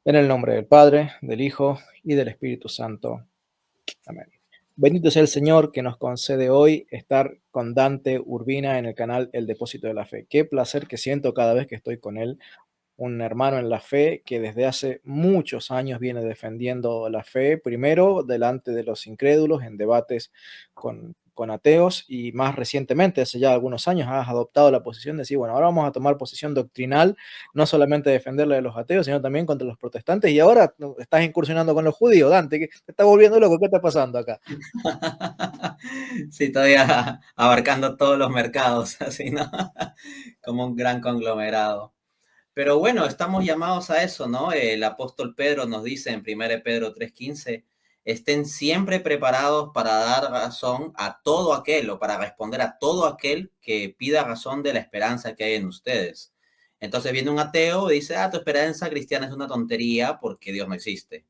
En el nombre del Padre, del Hijo y del Espíritu Santo. Amén. Bendito sea el Señor que nos concede hoy estar con Dante Urbina en el canal El Depósito de la Fe. Qué placer que siento cada vez que estoy con él, un hermano en la fe que desde hace muchos años viene defendiendo la fe, primero delante de los incrédulos en debates con ateos y más recientemente, hace ya algunos años, has adoptado la posición de decir, bueno, ahora vamos a tomar posición doctrinal, no solamente defenderla de los ateos, sino también contra los protestantes y ahora estás incursionando con los judíos, Dante, que te está volviendo loco, ¿qué está pasando acá? Sí, todavía abarcando todos los mercados, así, ¿no? Como un gran conglomerado. Pero bueno, estamos llamados a eso, ¿no? El apóstol Pedro nos dice en 1 Pedro 3:15, estén siempre preparados para dar razón a todo aquel o para responder a todo aquel que pida razón de la esperanza que hay en ustedes. Entonces viene un ateo y dice, tu esperanza cristiana es una tontería porque Dios no existe.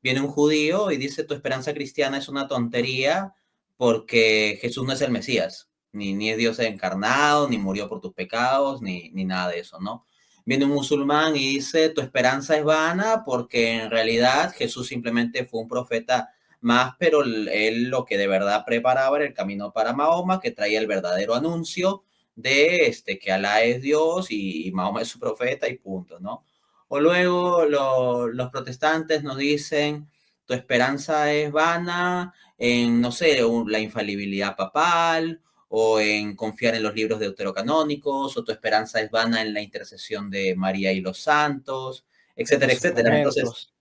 Viene un judío y dice, tu esperanza cristiana es una tontería porque Jesús no es el Mesías, ni es Dios encarnado, ni murió por tus pecados, ni nada de eso, ¿no? Viene un musulmán y dice, tu esperanza es vana porque en realidad Jesús simplemente fue un profeta más, pero él lo que de verdad preparaba era el camino para Mahoma, que traía el verdadero anuncio de que Alá es Dios y Mahoma es su profeta y punto, ¿no? O luego los protestantes nos dicen, tu esperanza es vana en, no sé, la infalibilidad papal, o en confiar en los libros deuterocanónicos, o tu esperanza es vana en la intercesión de María y los santos, Los etcétera, etcétera. Entonces, sacramentos.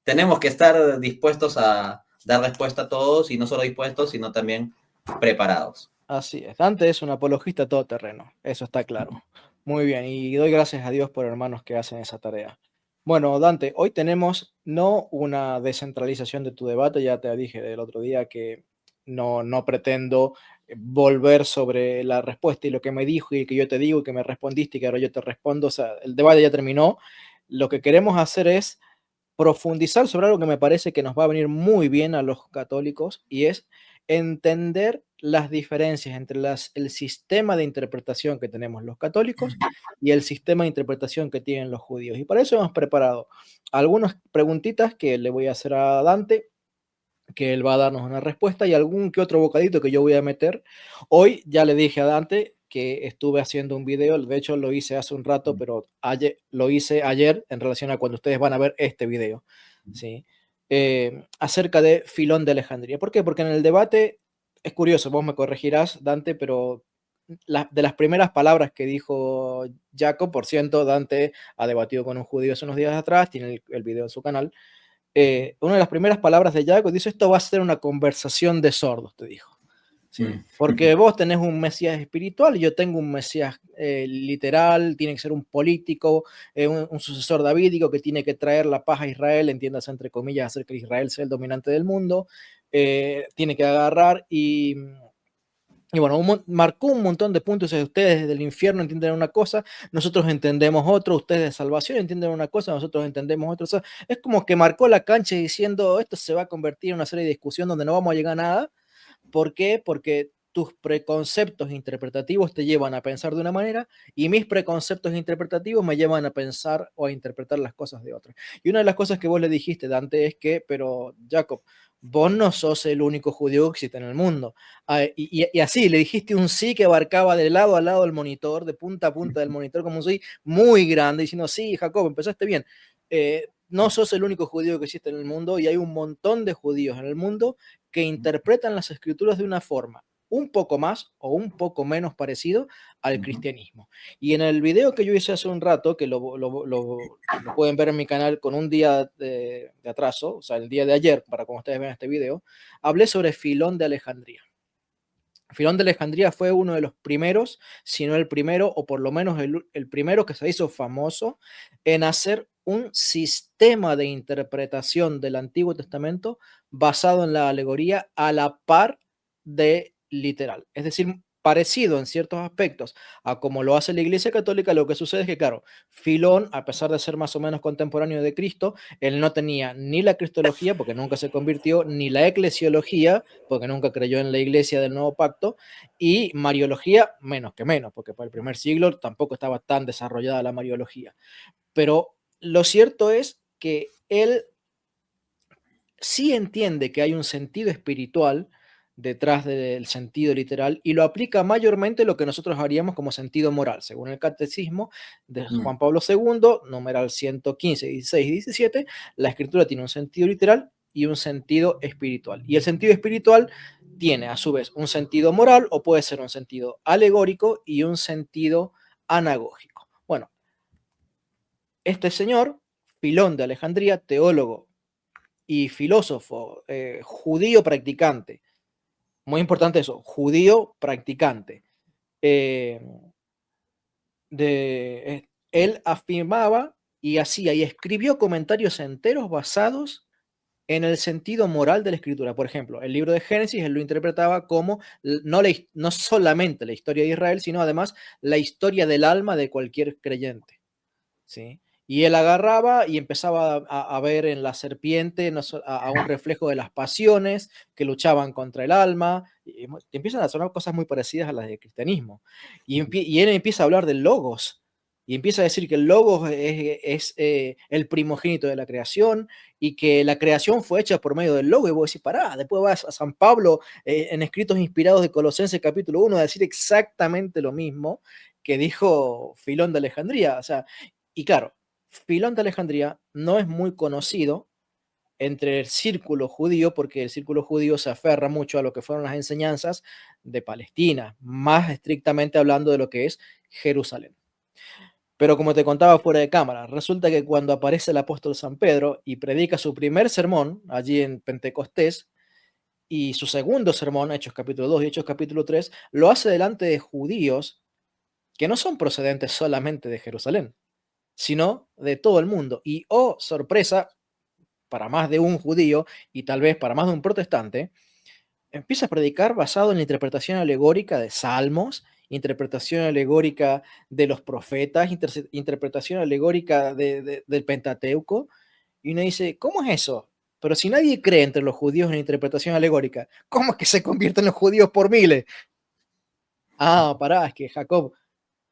tenemos que estar dispuestos a dar respuesta a todos, y no solo dispuestos, sino también preparados. Así es, Dante es un apologista todoterreno, eso está claro. Muy bien, y doy gracias a Dios por hermanos que hacen esa tarea. Bueno, Dante, hoy tenemos no una descentralización de tu debate, ya te dije el otro día que no pretendo volver sobre la respuesta y lo que me dijo y que yo te digo y que me respondiste y que ahora yo te respondo, o sea, el debate ya terminó. Lo que queremos hacer es profundizar sobre algo que me parece que nos va a venir muy bien a los católicos y es entender las diferencias entre el sistema de interpretación que tenemos los católicos y el sistema de interpretación que tienen los judíos. Y para eso hemos preparado algunas preguntitas que le voy a hacer a Dante, que él va a darnos una respuesta y algún que otro bocadito que yo voy a meter. Hoy ya le dije a Dante que estuve haciendo un video, de hecho lo hice hace un rato, pero lo hice ayer en relación a cuando ustedes van a ver este video, ¿sí? Acerca de Filón de Alejandría. ¿Por qué? Porque en el debate, es curioso, vos me corregirás, Dante, pero de las primeras palabras que dijo Jacob, por ciento, Dante ha debatido con un judío hace unos días atrás, tiene el video en su canal, una de las primeras palabras de Jacob dice, esto va a ser una conversación de sordos, te dijo. ¿Sí? Porque vos tenés un Mesías espiritual y yo tengo un Mesías literal, tiene que ser un político, un sucesor davídico que tiene que traer la paz a Israel, entiendas entre comillas, hacer que Israel sea el dominante del mundo, tiene que agarrar y bueno, marcó un montón de puntos. Ustedes del infierno entienden una cosa, nosotros entendemos otro, ustedes de salvación entienden una cosa, nosotros entendemos otra. O sea, es como que marcó la cancha diciendo esto se va a convertir en una serie de discusión donde no vamos a llegar a nada. ¿Por qué? Porque tus preconceptos interpretativos te llevan a pensar de una manera y mis preconceptos interpretativos me llevan a pensar o a interpretar las cosas de otra. Y una de las cosas que vos le dijiste, Dante, es que, pero Jacob, vos no sos el único judío que existe en el mundo. Y así, le dijiste un sí que abarcaba de lado a lado del monitor, de punta a punta del monitor, como un sí muy grande, diciendo, sí, Jacob, empezaste bien. No sos el único judío que existe en el mundo y hay un montón de judíos en el mundo que interpretan las escrituras de una forma un poco más o un poco menos parecido al cristianismo. Y en el video que yo hice hace un rato, que lo pueden ver en mi canal con un día de atraso, o sea, el día de ayer, para cuando ustedes vean este video, hablé sobre Filón de Alejandría. Filón de Alejandría fue uno de los primeros, si no el primero, o por lo menos el primero que se hizo famoso en hacer un sistema de interpretación del Antiguo Testamento basado en la alegoría a la par de literal. Es decir, parecido en ciertos aspectos a como lo hace la Iglesia Católica, lo que sucede es que, claro, Filón, a pesar de ser más o menos contemporáneo de Cristo, él no tenía ni la cristología, porque nunca se convirtió, ni la eclesiología, porque nunca creyó en la iglesia del nuevo pacto, y mariología menos que menos, porque para el primer siglo tampoco estaba tan desarrollada la mariología. Pero lo cierto es que él sí entiende que hay un sentido espiritual detrás del sentido literal y lo aplica mayormente lo que nosotros haríamos como sentido moral. Según el Catecismo de Juan Pablo II, numeral 115, 16 y 17, la escritura tiene un sentido literal y un sentido espiritual. Y el sentido espiritual tiene a su vez un sentido moral o puede ser un sentido alegórico y un sentido anagógico. Bueno, este señor, Filón de Alejandría, teólogo y filósofo judío practicante, muy importante eso, judío practicante, él afirmaba y hacía y escribió comentarios enteros basados en el sentido moral de la escritura. Por ejemplo, el libro de Génesis él lo interpretaba como no solamente la historia de Israel, sino además la historia del alma de cualquier creyente. ¿Sí? Y él agarraba y empezaba a ver en la serpiente a un reflejo de las pasiones que luchaban contra el alma. Y te empiezan a sonar cosas muy parecidas a las del cristianismo. Y él empieza a hablar del logos. Y empieza a decir que el logos es el primogénito de la creación y que la creación fue hecha por medio del logos. Y vos decís, pará, después vas a San Pablo en escritos inspirados de Colosenses capítulo 1 a decir exactamente lo mismo que dijo Filón de Alejandría. O sea, y claro, Filón de Alejandría no es muy conocido entre el círculo judío, porque el círculo judío se aferra mucho a lo que fueron las enseñanzas de Palestina, más estrictamente hablando de lo que es Jerusalén. Pero como te contaba fuera de cámara, resulta que cuando aparece el apóstol San Pedro y predica su primer sermón allí en Pentecostés, y su segundo sermón, Hechos capítulo 2 y Hechos capítulo 3, lo hace delante de judíos que no son procedentes solamente de Jerusalén, sino de todo el mundo. Y, oh, sorpresa, para más de un judío y tal vez para más de un protestante, empieza a predicar basado en la interpretación alegórica de salmos, interpretación alegórica de los profetas, interpretación alegórica del Pentateuco. Y uno dice, ¿cómo es eso? Pero si nadie cree entre los judíos en la interpretación alegórica, ¿cómo es que se convierten los judíos por miles? Ah, pará, es que Jacob,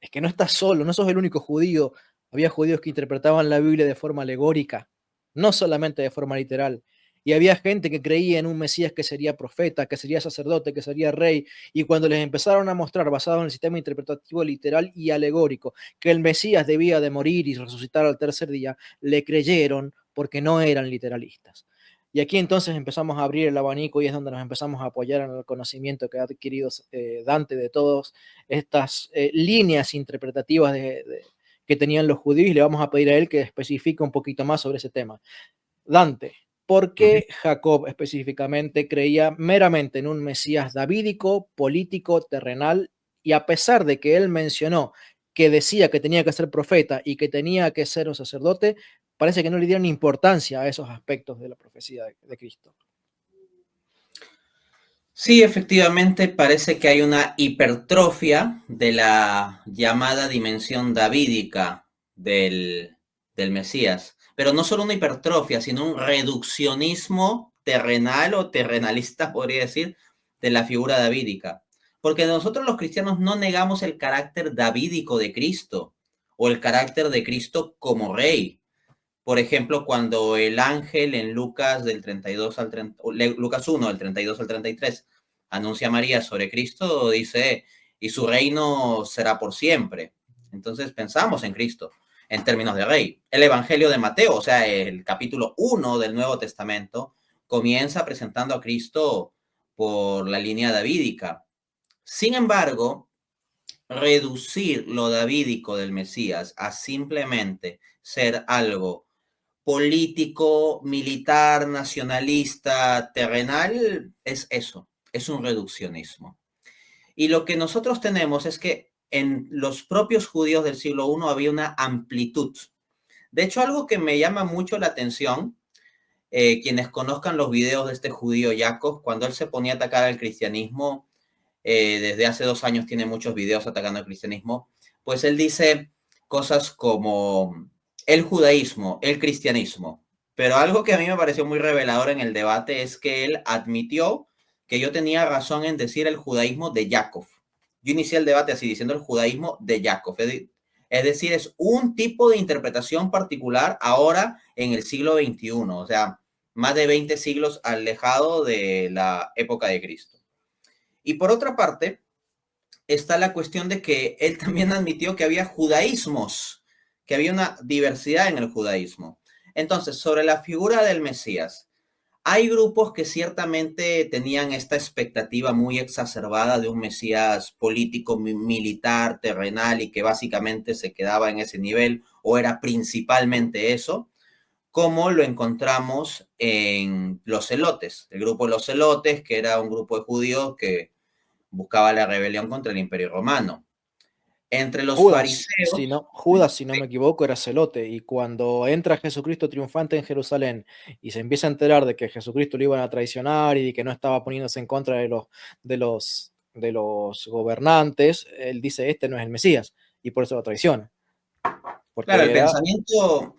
es que no estás solo, no sos el único judío. Había judíos que interpretaban la Biblia de forma alegórica, no solamente de forma literal. Y había gente que creía en un Mesías que sería profeta, que sería sacerdote, que sería rey. Y cuando les empezaron a mostrar, basado en el sistema interpretativo literal y alegórico, que el Mesías debía de morir y resucitar al tercer día, le creyeron porque no eran literalistas. Y aquí entonces empezamos a abrir el abanico y es donde nos empezamos a apoyar en el conocimiento que ha adquirido Dante de todas estas líneas interpretativas que tenían los judíos y le vamos a pedir a él que especifique un poquito más sobre ese tema. Dante, ¿por qué Jacob específicamente creía meramente en un Mesías davídico, político, terrenal? Y a pesar de que él mencionó que decía que tenía que ser profeta y que tenía que ser un sacerdote, parece que no le dieron importancia a esos aspectos de la profecía de Cristo. Sí, efectivamente parece que hay una hipertrofia de la llamada dimensión davídica del Mesías, pero no solo una hipertrofia, sino un reduccionismo terrenal o terrenalista, podría decir, de la figura davídica. Porque nosotros los cristianos no negamos el carácter davídico de Cristo o el carácter de Cristo como rey. Por ejemplo, cuando el ángel en Lucas del 32 al 30, Lucas 1 del 32 al 33 anuncia a María sobre Cristo, dice, y su reino será por siempre. Entonces pensamos en Cristo en términos de rey. El Evangelio de Mateo, o sea, el capítulo 1 del Nuevo Testamento, comienza presentando a Cristo por la línea davídica. Sin embargo, reducir lo davídico del Mesías a simplemente ser algo político, militar, nacionalista, terrenal, es eso, es un reduccionismo. Y lo que nosotros tenemos es que en los propios judíos del siglo I había una amplitud. De hecho, algo que me llama mucho la atención, quienes conozcan los videos de este judío Jacob, cuando él se ponía a atacar al cristianismo, desde hace 2 años tiene muchos videos atacando al cristianismo, pues él dice cosas como el judaísmo, el cristianismo. Pero algo que a mí me pareció muy revelador en el debate es que él admitió que yo tenía razón en decir el judaísmo de Jacob. Yo inicié el debate así, diciendo el judaísmo de Jacob. Es Es decir, es un tipo de interpretación particular ahora en el siglo XXI, o sea, más de 20 siglos alejado de la época de Cristo. Y por otra parte, está la cuestión de que él también admitió que había judaísmos, que había una diversidad en el judaísmo. Entonces, sobre la figura del Mesías, hay grupos que ciertamente tenían esta expectativa muy exacerbada de un Mesías político, militar, terrenal y que básicamente se quedaba en ese nivel o era principalmente eso, como lo encontramos en los celotes, el grupo de los celotes, que era un grupo de judíos que buscaba la rebelión contra el Imperio Romano. Entre los fariseos, Judas, si no me equivoco, era celote, y cuando entra Jesucristo triunfante en Jerusalén y se empieza a enterar de que Jesucristo lo iban a traicionar y de que no estaba poniéndose en contra de los gobernantes, él dice, este no es el Mesías, y por eso lo traiciona, claro, porque era...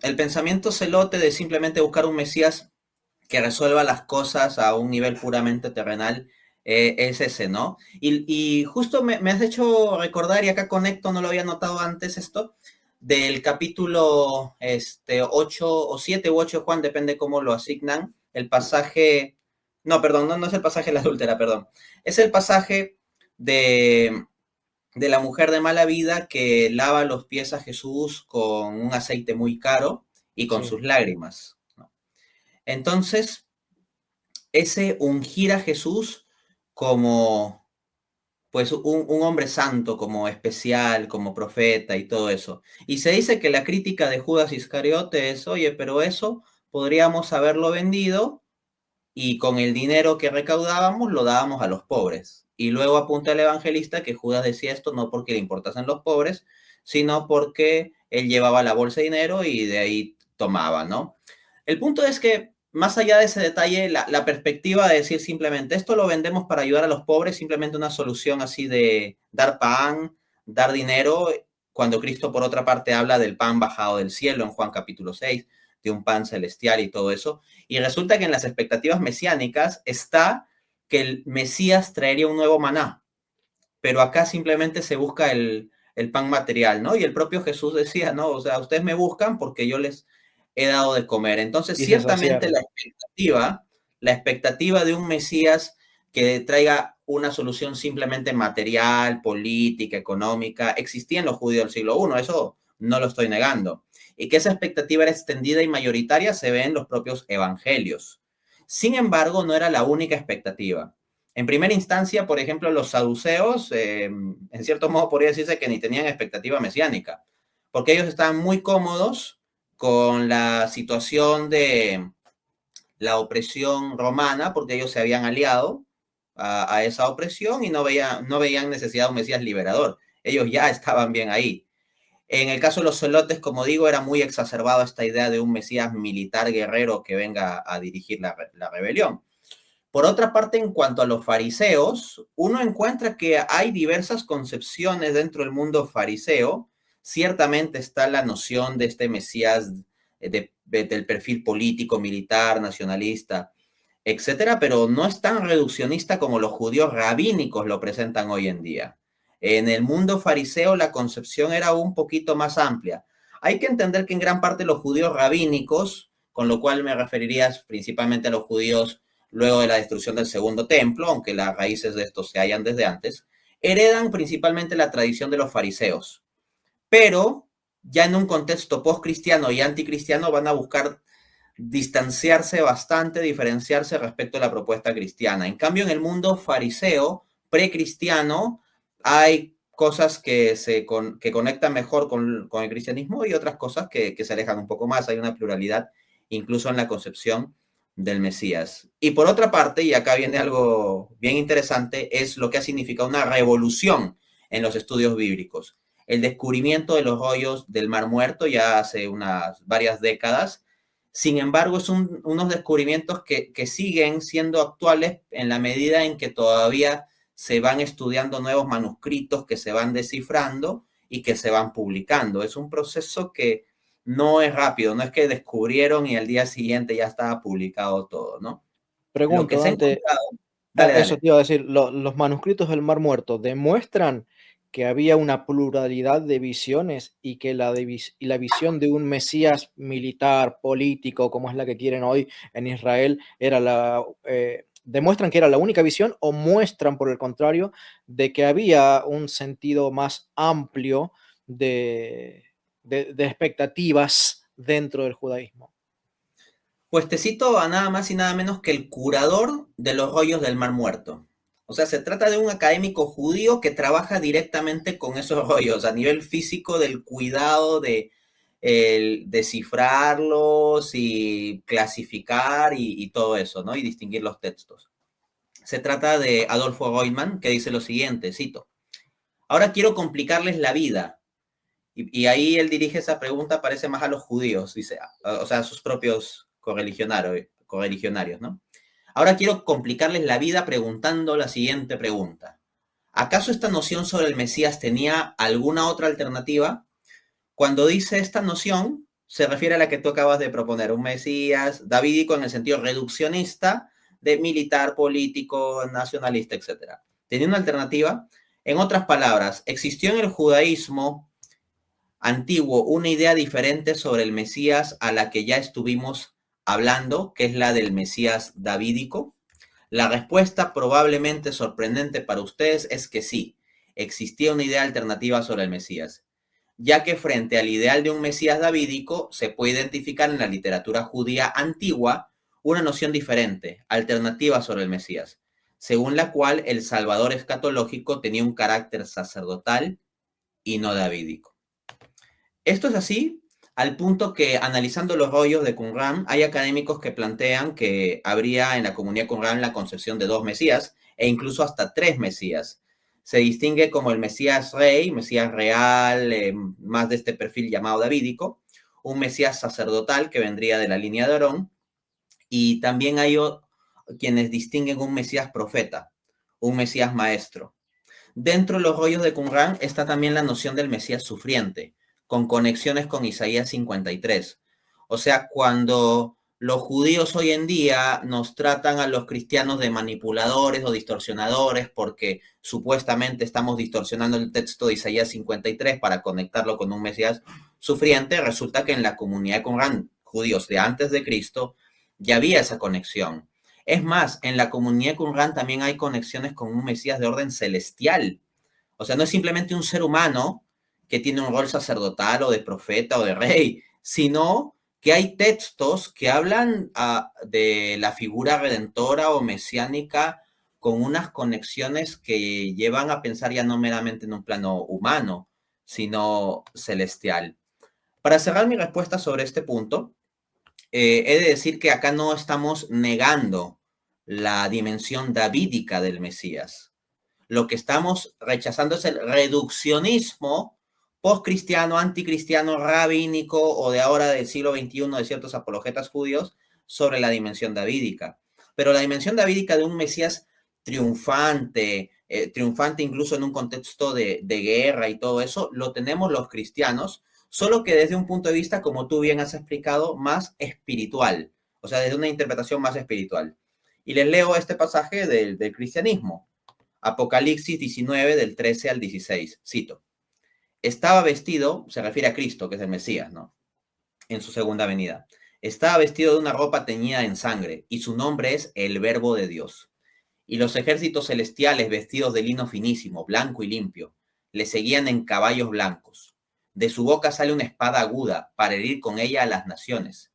el pensamiento celote de simplemente buscar un Mesías que resuelva las cosas a un nivel puramente terrenal, es ese, ¿no? Y justo me has hecho recordar, y acá conecto, no lo había notado antes esto, del capítulo 8 o 7 u 8 de Juan, depende cómo lo asignan, el pasaje, no, perdón, no es el pasaje de la adúltera, perdón, es el pasaje de la mujer de mala vida que lava los pies a Jesús con un aceite muy caro y con Sí. sus lágrimas, ¿no? Entonces, ese ungir a Jesús como pues un hombre santo, como especial, como profeta y todo eso. Y se dice que la crítica de Judas Iscariote es, oye, pero eso podríamos haberlo vendido y con el dinero que recaudábamos lo dábamos a los pobres. Y luego apunta el evangelista que Judas decía esto no porque le importasen los pobres, sino porque él llevaba la bolsa de dinero y de ahí tomaba, ¿no? El punto es que, más allá de ese detalle, la perspectiva de decir simplemente esto lo vendemos para ayudar a los pobres, simplemente una solución así de dar pan, dar dinero, cuando Cristo por otra parte habla del pan bajado del cielo en Juan capítulo 6, de un pan celestial y todo eso. Y resulta que en las expectativas mesiánicas está que el Mesías traería un nuevo maná, pero acá simplemente se busca el pan material, ¿no? Y el propio Jesús decía, ¿no? O sea, ustedes me buscan porque yo les he dado de comer. Entonces, Y se ciertamente saciaron. la expectativa de un Mesías que traiga una solución simplemente material, política, económica, existía en los judíos del siglo I, eso no lo estoy negando. Y que esa expectativa era extendida y mayoritaria se ve en los propios evangelios. Sin embargo, no era la única expectativa. En primera instancia, por ejemplo, los saduceos, en cierto modo podría decirse que ni tenían expectativa mesiánica, porque ellos estaban muy cómodos con la situación de la opresión romana, porque ellos se habían aliado a esa opresión y no veían necesidad de un Mesías liberador. Ellos ya estaban bien ahí. En el caso de los celotes, como digo, era muy exacerbado esta idea de un Mesías militar guerrero que venga a dirigir la rebelión. Por otra parte, en cuanto a los fariseos, uno encuentra que hay diversas concepciones dentro del mundo fariseo. Ciertamente está la noción de este Mesías del perfil político, militar, nacionalista, etcétera, pero no es tan reduccionista como los judíos rabínicos lo presentan hoy en día. En el mundo fariseo la concepción era un poquito más amplia. Hay que entender que en gran parte los judíos rabínicos, con lo cual me referiría principalmente a los judíos luego de la destrucción del segundo templo, aunque las raíces de esto se hallan desde antes, heredan principalmente la tradición de los fariseos. Pero ya en un contexto post-cristiano y anticristiano van a buscar distanciarse bastante, diferenciarse respecto a la propuesta cristiana. En cambio, en el mundo fariseo, precristiano, hay cosas que conectan mejor con el cristianismo y otras cosas que se alejan un poco más. Hay una pluralidad incluso en la concepción del Mesías. Y por otra parte, y acá viene algo bien interesante, es lo que ha significado una revolución en los estudios bíblicos. El descubrimiento de los rollos del Mar Muerto ya hace unas varias décadas. Sin embargo, son unos descubrimientos que siguen siendo actuales en la medida en que todavía se van estudiando nuevos manuscritos que se van descifrando y que se van publicando. Es un proceso que no es rápido, no es que descubrieron y al día siguiente ya estaba publicado todo, ¿no? Lo que Pregunto, se ha Dante, encontrado, dale, eso dale. te iba a decir, los manuscritos del Mar Muerto demuestran que había una pluralidad de visiones y que la visión de un Mesías militar, político, como es la que quieren hoy en Israel, era demuestran que era la única visión o muestran, por el contrario, de que había un sentido más amplio de expectativas dentro del judaísmo? Pues te cito a nada más y nada menos que el curador de los rollos del Mar Muerto. O sea, se trata de un académico judío que trabaja directamente con esos rollos a nivel físico del cuidado de el descifrarlos y clasificar y todo eso, ¿no? Y distinguir los textos. Se trata de Adolfo Goldman, que dice lo siguiente, cito, ahora quiero complicarles la vida. Y ahí él dirige esa pregunta, parece más a los judíos, dice, o sea, a sus propios correligionarios, ¿no? Ahora quiero complicarles la vida preguntando la siguiente pregunta. ¿Acaso esta noción sobre el Mesías tenía alguna otra alternativa? Cuando dice esta noción, se refiere a la que tú acabas de proponer, un Mesías davídico en el sentido reduccionista, de militar, político, nacionalista, etc. ¿Tenía una alternativa? En otras palabras, ¿existió en el judaísmo antiguo una idea diferente sobre el Mesías a la que ya estuvimos hablando, que es la del Mesías davídico? La respuesta, probablemente sorprendente para ustedes, es que sí, existía una idea alternativa sobre el Mesías, ya que frente al ideal de un Mesías davídico se puede identificar en la literatura judía antigua una noción diferente, alternativa sobre el Mesías, según la cual el Salvador escatológico tenía un carácter sacerdotal y no davídico. Esto es así al punto que, analizando los rollos de Qumran, hay académicos que plantean que habría en la comunidad Qumran la concepción de dos Mesías e incluso hasta tres Mesías. Se distingue como el Mesías rey, Mesías real, más de este perfil llamado davídico, un Mesías sacerdotal que vendría de la línea de Aarón, y también hay quienes distinguen un Mesías profeta, un Mesías maestro. Dentro de los rollos de Qumran está también la noción del Mesías sufriente, con conexiones con Isaías 53. O sea, cuando los judíos hoy en día nos tratan a los cristianos de manipuladores o distorsionadores porque supuestamente estamos distorsionando el texto de Isaías 53 para conectarlo con un Mesías sufriente, resulta que en la comunidad de Qumran, judíos de antes de Cristo, ya había esa conexión. Es más, en la comunidad de Qumran también hay conexiones con un Mesías de orden celestial. O sea, no es simplemente un ser humano que tiene un rol sacerdotal o de profeta o de rey, sino que hay textos que hablan de la figura redentora o mesiánica con unas conexiones que llevan a pensar ya no meramente en un plano humano, sino celestial. Para cerrar mi respuesta sobre este punto, he de decir que acá no estamos negando la dimensión davídica del Mesías. Lo que estamos rechazando es el reduccionismo postcristiano, anticristiano, rabínico o de ahora del siglo XXI de ciertos apologetas judíos sobre la dimensión davídica. Pero la dimensión davídica de un Mesías triunfante, triunfante incluso en un contexto de guerra y todo eso, lo tenemos los cristianos, solo que desde un punto de vista, como tú bien has explicado, más espiritual, o sea, desde una interpretación más espiritual. Y les leo este pasaje del cristianismo. Apocalipsis 19, del 13 al 16, cito. Estaba vestido, se refiere a Cristo, que es el Mesías, ¿no? En su segunda venida. Estaba vestido de una ropa teñida en sangre, y su nombre es el Verbo de Dios. Y los ejércitos celestiales, vestidos de lino finísimo, blanco y limpio, le seguían en caballos blancos. De su boca sale una espada aguda para herir con ella a las naciones.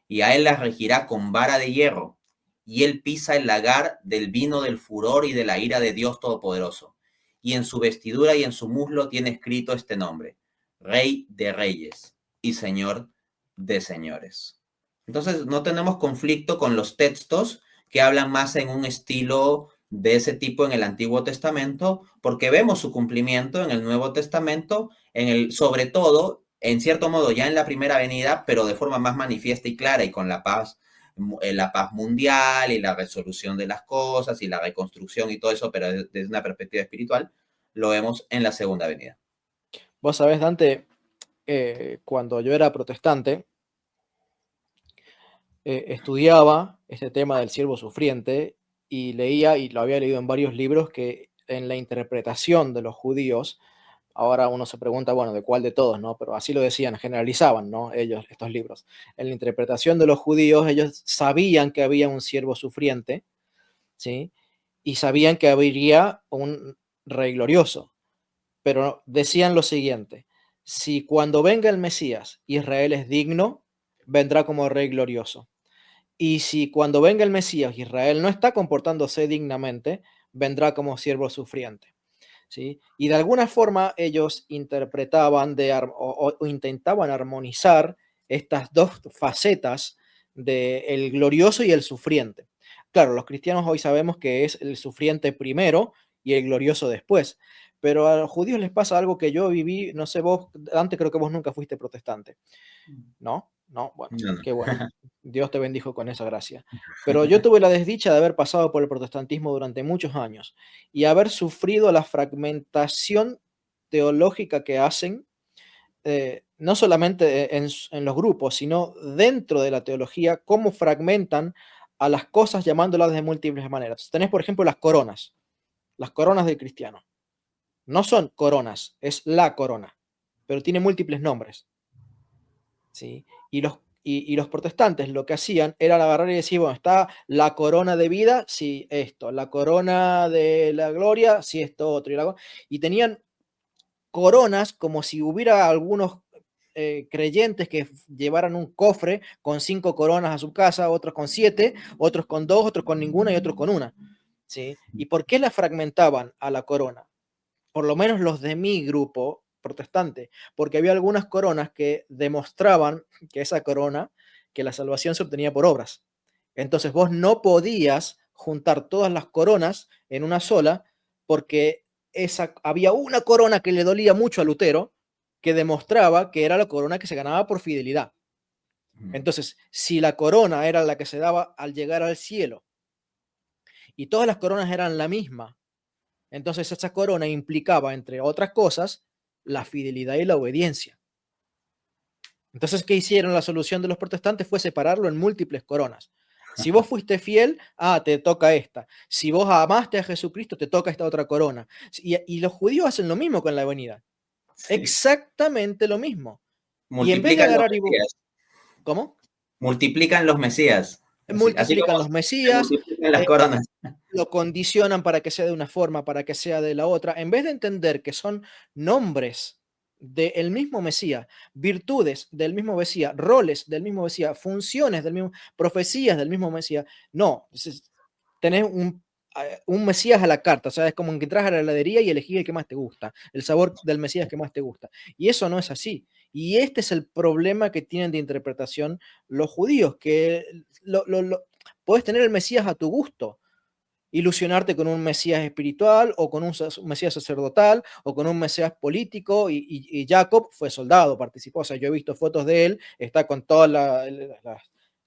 Y a él las regirá con vara de hierro, y él pisa el lagar del vino del furor y de la ira de Dios Todopoderoso. Y en su vestidura y en su muslo tiene escrito este nombre: Rey de Reyes y Señor de Señores. Entonces, no tenemos conflicto con los textos que hablan más en un estilo de ese tipo en el Antiguo Testamento, porque vemos su cumplimiento en el Nuevo Testamento, sobre todo, en cierto modo, ya en la primera venida, pero de forma más manifiesta y clara y con la paz mundial y la resolución de las cosas y la reconstrucción y todo eso, pero desde una perspectiva espiritual, lo vemos en la segunda venida. Vos sabés, Dante, cuando yo era protestante, estudiaba este tema del siervo sufriente y leía, y lo había leído en varios libros, que en la interpretación de los judíos Ahora uno se pregunta, bueno, ¿de cuál de todos, no? Pero así lo decían, generalizaban, ¿no? Ellos, estos libros. En la interpretación de los judíos, ellos sabían que había un siervo sufriente, ¿sí? Y sabían que habría un rey glorioso, pero decían lo siguiente: si cuando venga el Mesías Israel es digno, vendrá como rey glorioso. Y si cuando venga el Mesías Israel no está comportándose dignamente, vendrá como siervo sufriente. ¿Sí? Y de alguna forma ellos interpretaban o intentaban armonizar estas dos facetas del glorioso y el sufriente. Claro, los cristianos hoy sabemos que es el sufriente primero y el glorioso después, pero a los judíos les pasa algo que yo viví, no sé vos, antes creo que vos nunca fuiste protestante, ¿no? No, bueno, No, no. qué bueno. Dios te bendijo con esa gracia. Pero yo tuve la desdicha de haber pasado por el protestantismo durante muchos años y haber sufrido la fragmentación teológica que hacen, no solamente en los grupos, sino dentro de la teología, cómo fragmentan a las cosas llamándolas de múltiples maneras. Tenés, por ejemplo, las coronas del cristiano. No son coronas, es la corona, pero tiene múltiples nombres. ¿Sí? Y los protestantes lo que hacían era agarrar y decir, bueno, está la corona de vida, sí, esto, la corona de la gloria, sí, esto, otro, y tenían coronas como si hubiera algunos creyentes que llevaran un cofre con 5 coronas a su casa, otros con 7, otros con 2, otros con ninguna y otros con una. ¿Sí? ¿Y por qué la fragmentaban a la corona? Por lo menos los de mi grupo protestante, porque había algunas coronas que demostraban que esa corona, que la salvación se obtenía por obras. Entonces vos no podías juntar todas las coronas en una sola, porque había una corona que le dolía mucho a Lutero, que demostraba que era la corona que se ganaba por fidelidad. Entonces, si la corona era la que se daba al llegar al cielo y todas las coronas eran la misma, entonces esa corona implicaba, entre otras cosas, la fidelidad y la obediencia. Entonces, ¿qué hicieron? La solución de los protestantes fue separarlo en múltiples coronas. Si vos fuiste fiel, te toca esta. Si vos amaste a Jesucristo, te toca esta otra corona. Y los judíos hacen lo mismo con la venida. Sí. Exactamente lo mismo. Y en vez de Multiplican los agarrar mesías. ¿cómo? Multiplican los mesías. Así como Multiplican los se mesías, multiplican las eh, coronas. lo condicionan para que sea de una forma, para que sea de la otra, en vez de entender que son nombres del mismo Mesías, virtudes del mismo Mesías, roles del mismo Mesías, funciones del mismo, profecías del mismo Mesías. No, tenés un Mesías a la carta, o sea, es como que entras a la heladería y elegís el que más te gusta, el sabor del Mesías que más te gusta. Y eso no es así. Y este es el problema que tienen de interpretación los judíos, que puedes tener el Mesías a tu gusto, ilusionarte con un Mesías espiritual o con un Mesías sacerdotal o con un Mesías político y Jacob fue soldado, participó, o sea, yo he visto fotos de él, está con todas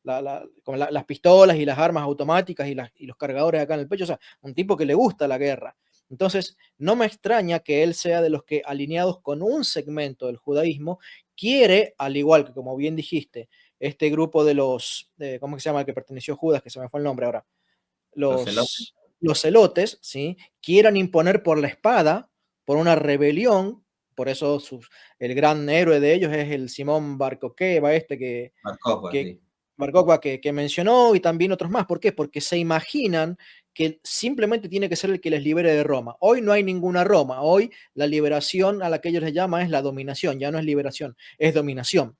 las pistolas y las armas automáticas y los cargadores acá en el pecho, o sea, un tipo que le gusta la guerra. Entonces, no me extraña que él sea de los que, alineados con un segmento del judaísmo, quiere, al igual que, como bien dijiste, este grupo de ¿cómo se llama el que perteneció a Judas? Que se me fue el nombre ahora, Los celotes. los celotes, ¿sí? Quieran imponer por la espada, por una rebelión, por eso el gran héroe de ellos es el Simón Bar Kokhba, Marcos, que, sí. Bar Kokhba que mencionó, y también otros más. ¿Por qué? Porque se imaginan que simplemente tiene que ser el que les libere de Roma. Hoy no hay ninguna Roma, hoy la liberación a la que ellos les llaman es la dominación, ya no es liberación, es dominación.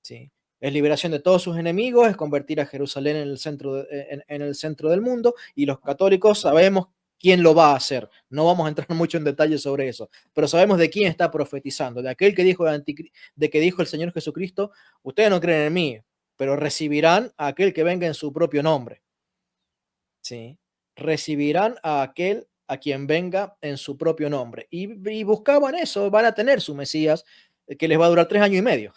¿Sí? Es liberación de todos sus enemigos, es convertir a Jerusalén en el centro del mundo, y los católicos sabemos quién lo va a hacer. No vamos a entrar mucho en detalle sobre eso, pero sabemos de quién está profetizando, de aquel que dijo, de que dijo el Señor Jesucristo: ustedes no creen en mí, pero recibirán a aquel que venga en su propio nombre. ¿Sí? Recibirán a aquel a quien venga en su propio nombre. Y buscaban eso, van a tener su Mesías, que les va a durar 3 años y medio.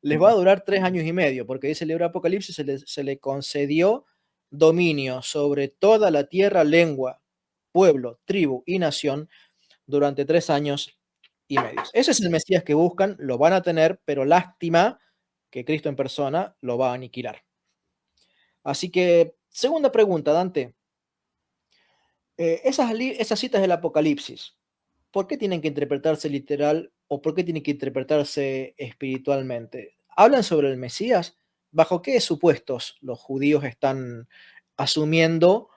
Les va a durar 3 años y medio, porque dice el libro de Apocalipsis, se le concedió dominio sobre toda la tierra, lengua, pueblo, tribu y nación durante 3 años y medio. Ese es el Mesías que buscan, lo van a tener, pero lástima que Cristo en persona lo va a aniquilar. Así que, segunda pregunta, Dante. Esas citas del Apocalipsis, ¿por qué tienen que interpretarse literal o por qué tienen que interpretarse espiritualmente? ¿Hablan sobre el Mesías? ¿Bajo qué supuestos los judíos están asumiendo?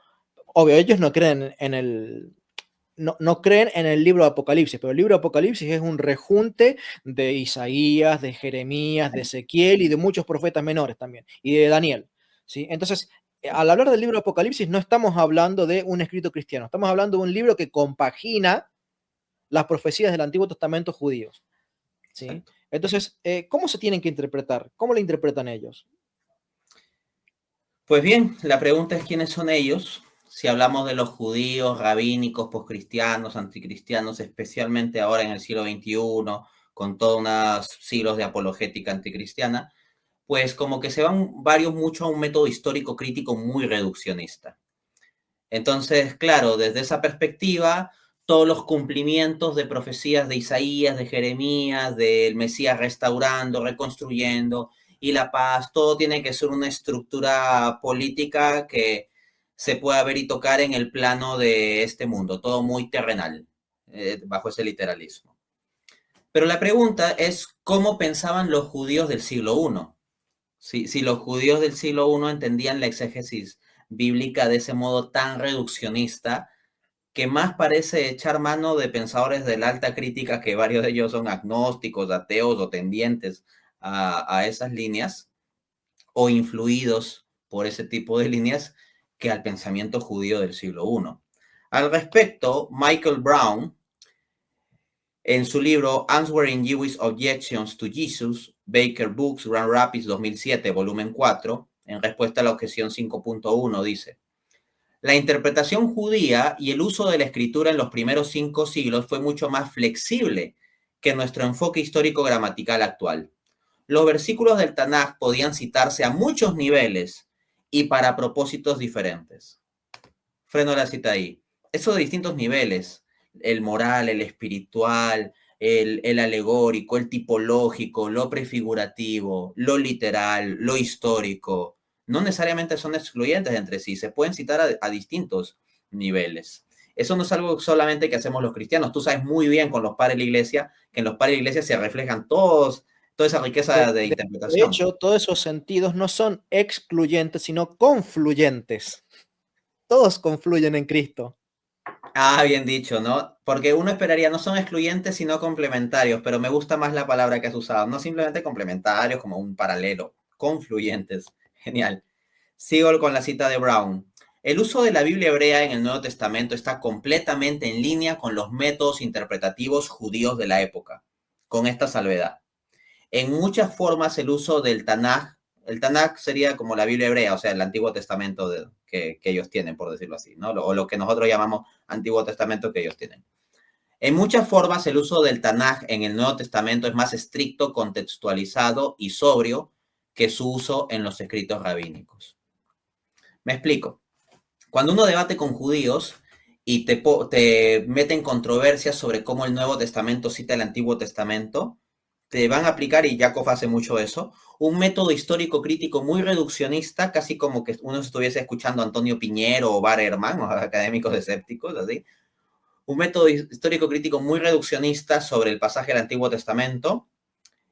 Obvio, ellos no creen en el, no creen en el libro de Apocalipsis, pero el libro de Apocalipsis es un rejunte de Isaías, de Jeremías, de Ezequiel y de muchos profetas menores también, y de Daniel, ¿sí? Entonces, al hablar del libro de Apocalipsis no estamos hablando de un escrito cristiano, estamos hablando de un libro que compagina las profecías del Antiguo Testamento judíos, ¿sí? Exacto. Entonces, ¿cómo se tienen que interpretar? ¿Cómo lo interpretan ellos? Pues bien, la pregunta es quiénes son ellos. Si hablamos de los judíos, rabínicos, poscristianos, anticristianos, especialmente ahora en el siglo XXI, con todos unos siglos de apologética anticristiana, pues como que se van varios mucho a un método histórico crítico muy reduccionista. Entonces, claro, desde esa perspectiva, todos los cumplimientos de profecías de Isaías, de Jeremías, del Mesías restaurando, reconstruyendo y la paz, todo tiene que ser una estructura política que se pueda ver y tocar en el plano de este mundo, todo muy terrenal, bajo ese literalismo. Pero la pregunta es, ¿cómo pensaban los judíos del siglo I? Si los judíos del siglo I entendían la exégesis bíblica de ese modo tan reduccionista, que más parece echar mano de pensadores de la alta crítica, que varios de ellos son agnósticos, ateos o tendientes a esas líneas, o influidos por ese tipo de líneas, que al pensamiento judío del siglo I. Al respecto, Michael Brown, en su libro Answering Jewish Objections to Jesus, Baker Books, Grand Rapids 2007, volumen 4, en respuesta a la objeción 5.1, dice: la interpretación judía y el uso de la escritura en los primeros 5 siglos fue mucho más flexible que nuestro enfoque histórico-gramatical actual. Los versículos del Tanaj podían citarse a muchos niveles y para propósitos diferentes. Freno la cita ahí. Eso de distintos niveles, el moral, el espiritual, el alegórico, el tipológico, lo prefigurativo, lo literal, lo histórico, no necesariamente son excluyentes entre sí, se pueden citar a distintos niveles. Eso no es algo solamente que hacemos los cristianos. Tú sabes muy bien con los padres de la iglesia que en los padres de la iglesia se reflejan toda esa riqueza de De interpretación. hecho, todos esos sentidos no son excluyentes, sino confluyentes. Todos confluyen en Cristo. Ah, bien dicho, ¿no? Porque uno esperaría, no son excluyentes, sino complementarios, pero me gusta más la palabra que has usado, no simplemente complementarios como un paralelo, confluyentes. Genial. Sigo con la cita de Brown. El uso de la Biblia hebrea en el Nuevo Testamento está completamente en línea con los métodos interpretativos judíos de la época, con esta salvedad. En muchas formas el uso del Tanaj, el Tanaj sería como la Biblia hebrea, o sea, el Antiguo Testamento que ellos tienen, por decirlo así, ¿no? O lo que nosotros llamamos Antiguo Testamento que ellos tienen. En muchas formas el uso del Tanaj en el Nuevo Testamento es más estricto, contextualizado y sobrio que su uso en los escritos rabínicos. Me explico. Cuando uno debate con judíos y te mete en controversias sobre cómo el Nuevo Testamento cita el Antiguo Testamento, te van a aplicar, y Jacob hace mucho eso, un método histórico crítico muy reduccionista, casi como que uno estuviese escuchando a Antonio Piñero o Bar Ehrman, o académicos escépticos, así. Un método histórico crítico muy reduccionista sobre el pasaje del Antiguo Testamento,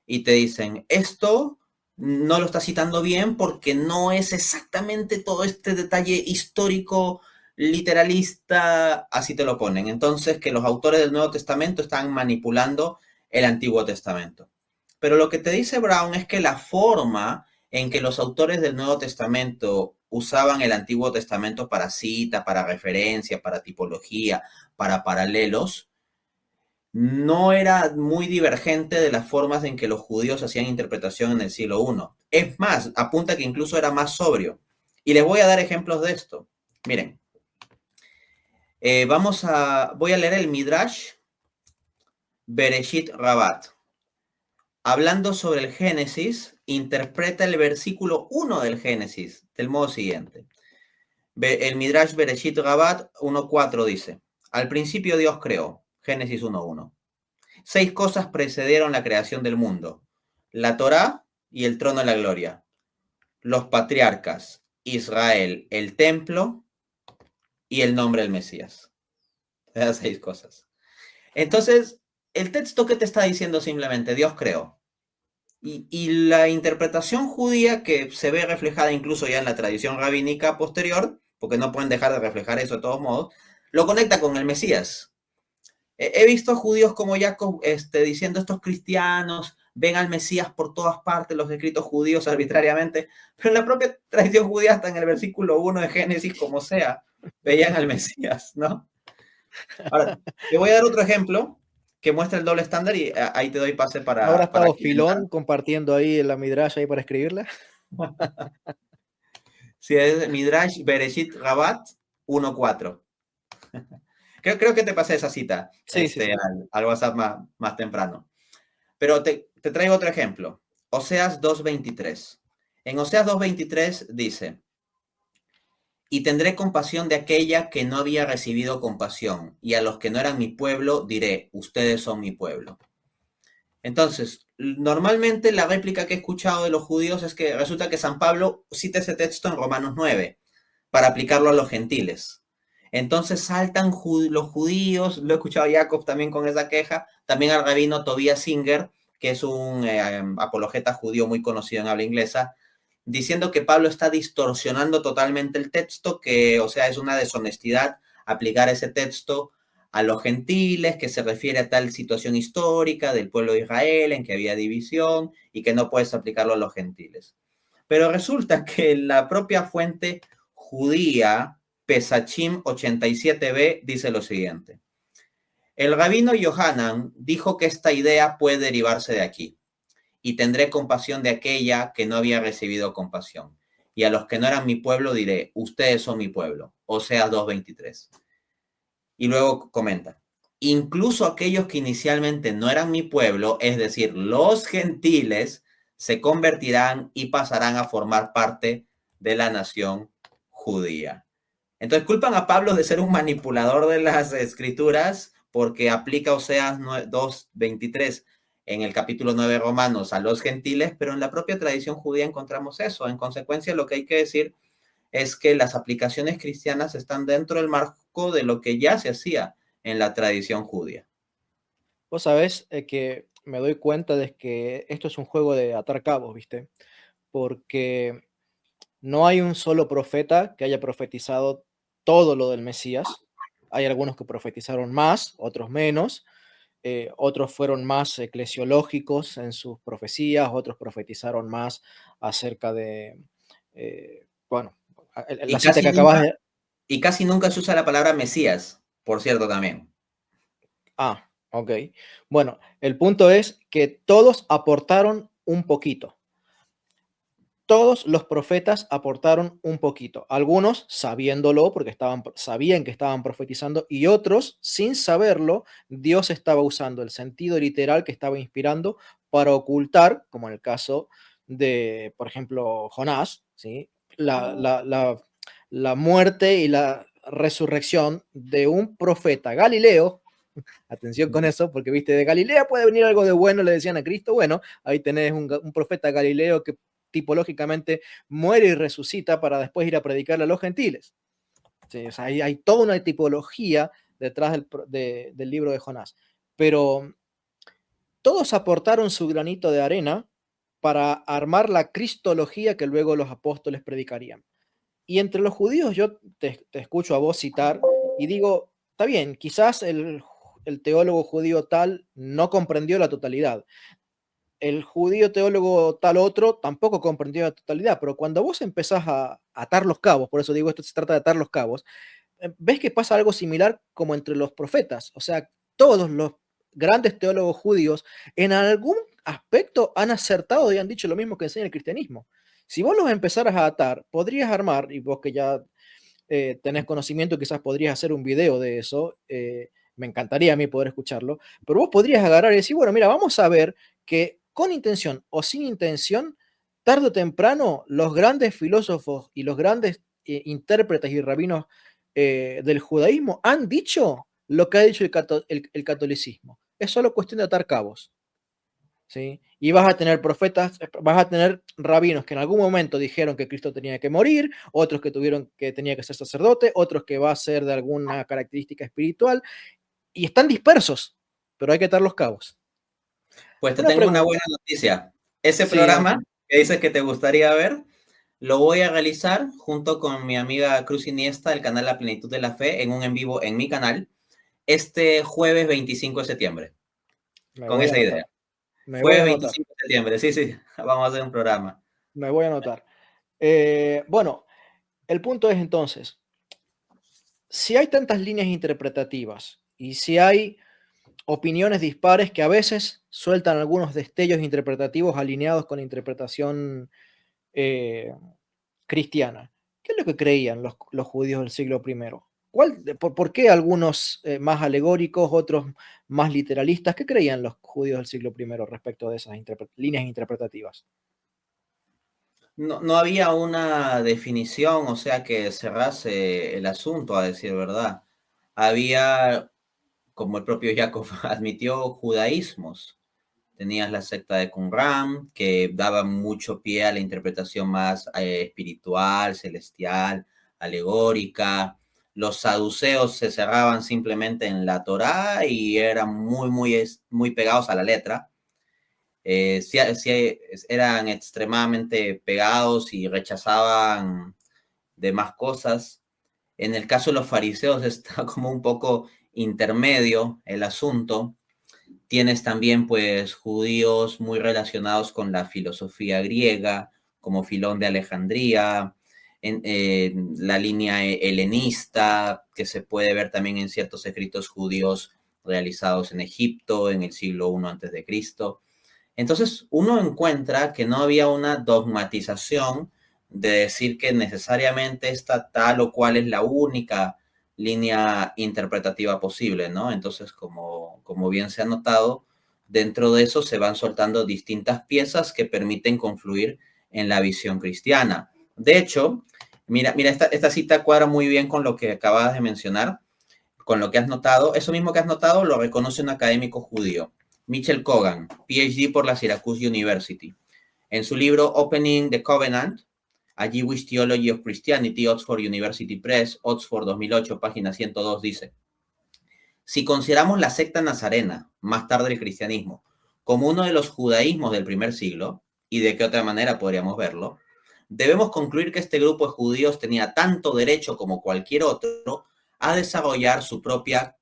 y te dicen, esto no lo está citando bien porque no es exactamente todo este detalle histórico literalista, así te lo ponen. Entonces, que los autores del Nuevo Testamento están manipulando el Antiguo Testamento. Pero lo que te dice Brown es que la forma en que los autores del Nuevo Testamento usaban el Antiguo Testamento para cita, para referencia, para tipología, para paralelos, no era muy divergente de las formas en que los judíos hacían interpretación en el siglo I. Es más, apunta que incluso era más sobrio. Y les voy a dar ejemplos de esto. Miren, voy a leer el Midrash Bereshit Rabat. Hablando sobre el Génesis, interpreta el versículo 1 del Génesis del modo siguiente. El Midrash Bereshit Rabat 1.4 dice, al principio Dios creó, Génesis 1.1. 6 cosas precedieron la creación del mundo: la Torá y el trono de la gloria, los patriarcas, Israel, el templo y el nombre del Mesías. Esas 6 cosas. Entonces, el texto que te está diciendo simplemente, Dios creó. Y la interpretación judía que se ve reflejada incluso ya en la tradición rabínica posterior, porque no pueden dejar de reflejar eso de todos modos, lo conecta con el Mesías. He visto judíos como Jacob diciendo estos cristianos ven al Mesías por todas partes, los escritos judíos arbitrariamente, pero en la propia tradición judía, hasta en el versículo 1 de Génesis, como sea, veían al Mesías, ¿no? Ahora, te voy a dar otro ejemplo que muestra el doble estándar y ahí te doy pase ¿No habrá para estado que entiendas. Filón compartiendo ahí la Midrash ahí para escribirla? Si es Midrash Bereshit Rabat 1.4. Creo que te pasé esa cita Sí, sí, sí. al WhatsApp más temprano. Pero te traigo otro ejemplo. Oseas 2.23. En Oseas 2.23 dice, y tendré compasión de aquella que no había recibido compasión, y a los que no eran mi pueblo diré, ustedes son mi pueblo. Entonces, normalmente la réplica que he escuchado de los judíos es que resulta que San Pablo cita ese texto en Romanos 9 para aplicarlo a los gentiles. Entonces saltan los judíos, lo he escuchado a Jacob también con esa queja, también al rabino Tobias Singer, que es un apologeta judío muy conocido en habla inglesa, diciendo que Pablo está distorsionando totalmente el texto, que, o sea, es una deshonestidad aplicar ese texto a los gentiles, que se refiere a tal situación histórica del pueblo de Israel, en que había división, y que no puedes aplicarlo a los gentiles. Pero resulta que la propia fuente judía, Pesachim 87b, dice lo siguiente. El rabino Yohanan dijo que esta idea puede derivarse de aquí. Y tendré compasión de aquella que no había recibido compasión. Y a los que no eran mi pueblo diré, ustedes son mi pueblo. Oseas 2.23. Y luego comenta, incluso aquellos que inicialmente no eran mi pueblo, es decir, los gentiles, se convertirán y pasarán a formar parte de la nación judía. Entonces culpan a Pablo de ser un manipulador de las escrituras porque aplica Oseas 2.23 en el capítulo 9 de Romanos a los gentiles, pero en la propia tradición judía encontramos eso. En consecuencia, lo que hay que decir es que las aplicaciones cristianas están dentro del marco de lo que ya se hacía en la tradición judía. Vos sabés que me doy cuenta de que esto es un juego de atar cabos, ¿viste? Porque no hay un solo profeta que haya profetizado todo lo del Mesías. Hay algunos que profetizaron más, otros menos. Otros fueron más eclesiológicos en sus profecías, otros profetizaron más acerca de, bueno, la Y cita casi que acabas nunca, de... y casi nunca se usa la palabra Mesías, por cierto, también. Ah, ok. Bueno, el punto es que todos aportaron un poquito. Todos los profetas aportaron un poquito, algunos sabiéndolo porque sabían que estaban profetizando y otros sin saberlo, Dios estaba usando el sentido literal que estaba inspirando para ocultar, como en el caso de, por ejemplo, Jonás, ¿sí? La muerte y la resurrección de un profeta Galileo. Atención con eso, porque viste, de Galilea puede venir algo de bueno, le decían a Cristo. Bueno, ahí tenés un profeta Galileo que tipológicamente muere y resucita para después ir a predicarle a los gentiles. Sí, o sea, hay toda una tipología detrás del libro de Jonás. Pero todos aportaron su granito de arena para armar la cristología que luego los apóstoles predicarían. Y entre los judíos yo te escucho a vos citar y digo, está bien, quizás el teólogo judío tal no comprendió la totalidad. El judío teólogo tal otro tampoco comprendió la totalidad, pero cuando vos empezás a atar los cabos, por eso digo, esto se trata de atar los cabos, ves que pasa algo similar como entre los profetas. O sea, todos los grandes teólogos judíos en algún aspecto han acertado y han dicho lo mismo que enseña el cristianismo. Si vos los empezaras a atar, podrías armar, y vos que ya tenés conocimiento, quizás podrías hacer un video de eso, me encantaría a mí poder escucharlo, pero vos podrías agarrar y decir, bueno, mira, vamos a ver que con intención o sin intención, tarde o temprano, los grandes filósofos y los grandes intérpretes y rabinos del judaísmo han dicho lo que ha dicho el catolicismo. Es solo cuestión de atar cabos. ¿Sí? Y vas a tener profetas, vas a tener rabinos que en algún momento dijeron que Cristo tenía que morir, otros que tuvieron que tenía que ser sacerdote, otros que va a ser de alguna característica espiritual, y están dispersos. pero hay que atar los cabos. Pues te Una tengo una pregunta. buena noticia. Ese Sí, programa Dante. que dices que te gustaría ver, lo voy a realizar junto con mi amiga Cruz Iniesta del canal La Plenitud de la Fe en un en vivo en mi canal este jueves 25 de septiembre. Me Con voy a esa anotar. idea. Me voy Jueves a anotar. 25 de septiembre, sí, sí, vamos a hacer un programa. Me voy a anotar. Bueno, el punto es entonces, si hay tantas líneas interpretativas y si hay opiniones dispares que a veces sueltan algunos destellos interpretativos alineados con la interpretación eh, cristiana. ¿Qué es lo que creían los judíos del siglo primero? ¿Por qué algunos más alegóricos, otros más literalistas? ¿Qué creían los judíos del siglo primero respecto de esas líneas interpretativas? No había una definición, o sea, que cerrase el asunto, a decir verdad. Había, como el propio Jacob admitió, judaísmos. Tenías la secta de Qumran, que daba mucho pie a la interpretación más espiritual, celestial, alegórica. Los saduceos se cerraban simplemente en la Torá y eran muy pegados a la letra. Sí, eran extremadamente pegados y rechazaban demás cosas. En el caso de los fariseos está como un poco intermedio el asunto. Tienes también pues judíos muy relacionados con la filosofía griega, como Filón de Alejandría, en la línea helenista, que se puede ver también en ciertos escritos judíos realizados en Egipto en el siglo I antes de Cristo. Entonces uno encuentra que no había una dogmatización de decir que necesariamente esta tal o cual es la única línea interpretativa posible, ¿no? Entonces, como bien se ha notado, dentro de eso se van soltando distintas piezas que permiten confluir en la visión cristiana. De hecho, mira, esta cita cuadra muy bien con lo que acabas de mencionar, con lo que has notado. Eso mismo que has notado lo reconoce un académico judío, Mitchell Kogan, PhD por la Syracuse University. En su libro Opening the Covenant, A Jewish Theology of Christianity, Oxford University Press, Oxford 2008, página 102, dice: si consideramos la secta nazarena, más tarde el cristianismo, como uno de los judaísmos del primer siglo, y de qué otra manera podríamos verlo, debemos concluir que este grupo de judíos tenía tanto derecho como cualquier otro a desarrollar su propia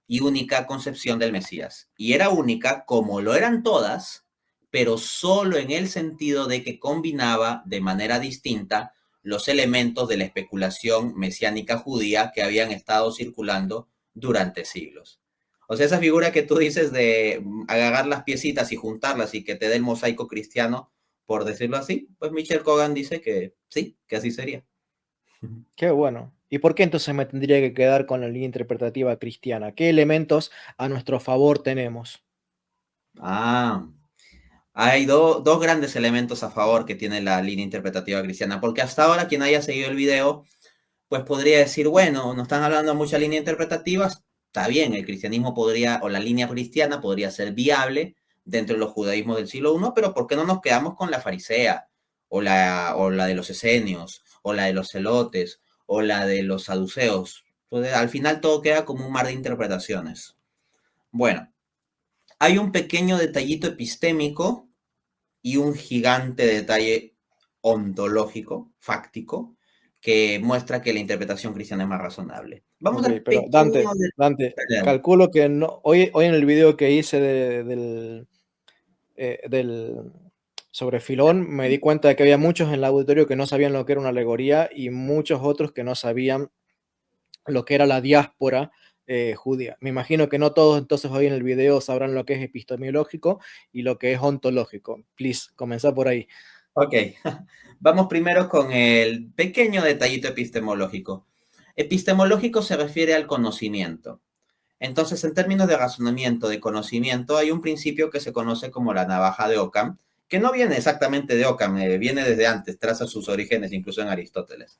y única concepción del Mesías. Y era única como lo eran todas, pero solo en el sentido de que combinaba de manera distinta los elementos de la especulación mesiánica judía que habían estado circulando durante siglos. O sea, esa figura que tú dices de agarrar las piecitas y juntarlas y que te dé el mosaico cristiano, por decirlo así, pues Michel Kogan dice que sí, que así sería. Qué bueno. ¿Y por qué entonces me tendría que quedar con la línea interpretativa cristiana? ¿Qué elementos a nuestro favor tenemos? Ah, hay dos grandes elementos a favor que tiene la línea interpretativa cristiana, porque hasta ahora quien haya seguido el video, pues podría decir, bueno, no están hablando de muchas líneas interpretativas, está bien, el cristianismo podría, o la línea cristiana podría ser viable dentro de los judaísmos del siglo I, pero ¿por qué no nos quedamos con la farisea, o la de los esenios, o la de los celotes, o la de los saduceos? Entonces, al final todo queda como un mar de interpretaciones. Bueno, hay un pequeño detallito epistémico y un gigante detalle ontológico, fáctico, que muestra que la interpretación cristiana es más razonable. Vamos Ok, al pero pequeño Dante, detalle. calculo que no, hoy en el video que hice del sobre Filón, me di cuenta de que había muchos en el auditorio que no sabían lo que era una alegoría y muchos otros que no sabían lo que era la diáspora judía. Me imagino que no todos entonces hoy en el video sabrán lo que es epistemológico y lo que es ontológico. Please, comenzá por ahí. Ok, vamos primero con el pequeño detallito epistemológico. Epistemológico se refiere al conocimiento. Entonces, en términos de razonamiento, de conocimiento, hay un principio que se conoce como la navaja de Occam, que no viene exactamente de Occam, viene desde antes, traza sus orígenes incluso en Aristóteles.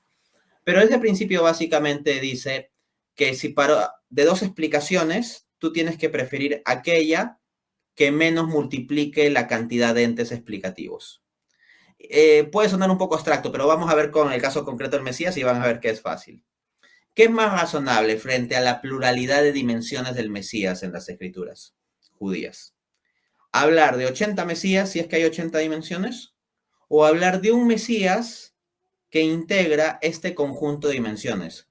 Pero ese principio básicamente dice que si de dos explicaciones, tú tienes que preferir aquella que menos multiplique la cantidad de entes explicativos. Puede sonar un poco abstracto, pero vamos a ver con el caso concreto del Mesías y van a ver que es fácil. ¿Qué es más razonable frente a la pluralidad de dimensiones del Mesías en las Escrituras? judías. Hablar de 80 Mesías, si es que hay 80 dimensiones, o hablar de un Mesías que integra este conjunto de dimensiones,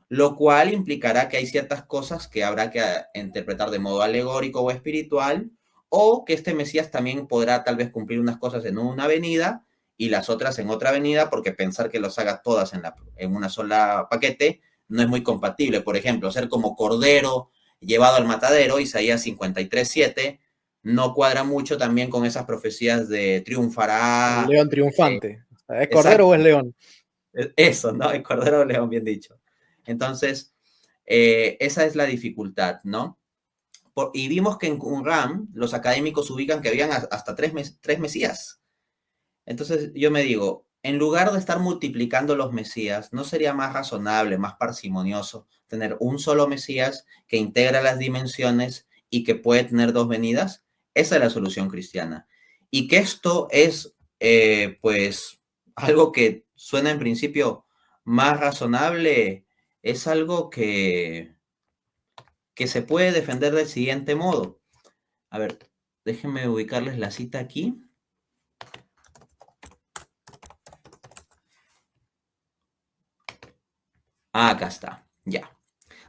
lo cual implicará que hay ciertas cosas que habrá que interpretar de modo alegórico o espiritual, o que este Mesías también podrá tal vez cumplir unas cosas en una avenida y las otras en otra avenida, porque pensar que los haga todas en una sola paquete no es muy compatible. Por ejemplo, ser como cordero llevado al matadero, Isaías 53:7, no cuadra mucho también con esas profecías de El triunfará. león triunfante. ¿Es cordero o es Exacto, león? eso, ¿no? El cordero león, bien dicho. Entonces, esa es la dificultad, ¿no? Y vimos que en Qumran los académicos ubican que habían hasta tres mesías. Entonces yo me digo, en lugar de estar multiplicando los mesías, ¿no sería más razonable, más parsimonioso tener un solo mesías que integra las dimensiones y que puede tener dos venidas? Esa es la solución cristiana. Y que esto es, pues, algo que suena en principio más razonable, es algo que se puede defender del siguiente modo. A ver, déjenme ubicarles la cita aquí. Ah, acá está, ya.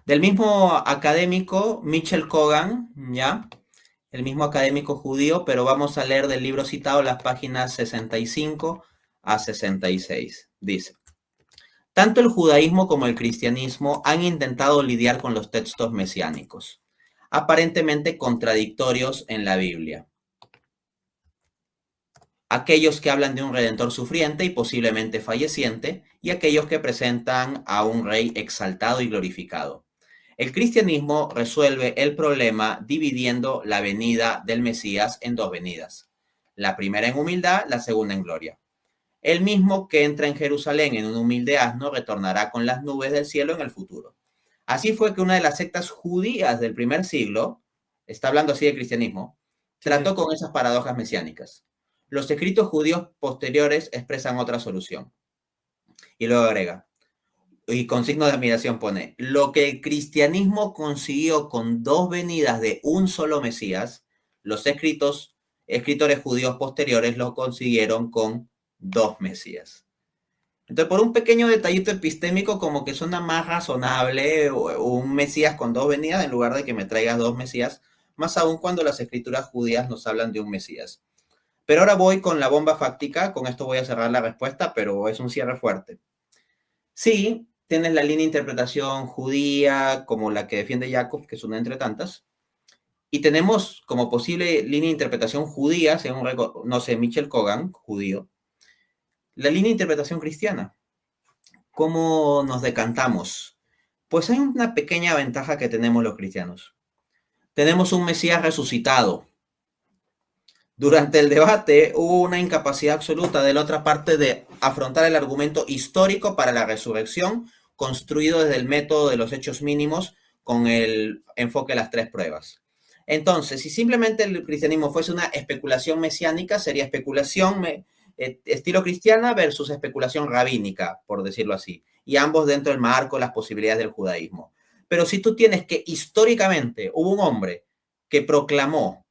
Del mismo académico, Mitchell Kogan, ya, el mismo académico judío, pero vamos a leer del libro citado las páginas 65 a 66. Dice, tanto el judaísmo como el cristianismo han intentado lidiar con los textos mesiánicos, aparentemente contradictorios en la Biblia. Aquellos que hablan de un redentor sufriente y posiblemente falleciente, y aquellos que presentan a un rey exaltado y glorificado. El cristianismo resuelve el problema dividiendo la venida del Mesías en dos venidas, la primera en humildad, la segunda en gloria. El mismo que entra en Jerusalén en un humilde asno retornará con las nubes del cielo en el futuro. Así fue que una de las sectas judías del primer siglo, está hablando así del cristianismo, Sí, sí. trató con esas paradojas mesiánicas. Los escritos judíos posteriores expresan otra solución. Y luego agrega, y con signo de admiración pone, lo que el cristianismo consiguió con dos venidas de un solo Mesías, los escritores judíos posteriores lo consiguieron con dos Mesías. Entonces, por un pequeño detallito epistémico, como que suena más razonable un Mesías con dos venidas en lugar de que me traigas dos Mesías, más aún cuando las escrituras judías nos hablan de un Mesías. Pero ahora voy con la bomba fáctica, con esto voy a cerrar la respuesta, pero es un cierre fuerte. Sí, tienes la línea de interpretación judía, como la que defiende Jacob, que es una entre tantas, y tenemos como posible línea de interpretación judía, según, no sé, Mitchell Kogan, judío, la línea de interpretación cristiana. ¿Cómo nos decantamos? Pues hay una pequeña ventaja que tenemos los cristianos. Tenemos un Mesías resucitado. Durante el debate hubo una incapacidad absoluta de la otra parte de afrontar el argumento histórico para la resurrección, construido desde el método de los hechos mínimos con el enfoque de las tres pruebas. Entonces, si simplemente el cristianismo fuese una especulación mesiánica, sería especulación estilo cristiana versus especulación rabínica, por decirlo así, y ambos dentro del marco de las posibilidades del judaísmo. Pero si tú tienes que históricamente hubo un hombre que proclamó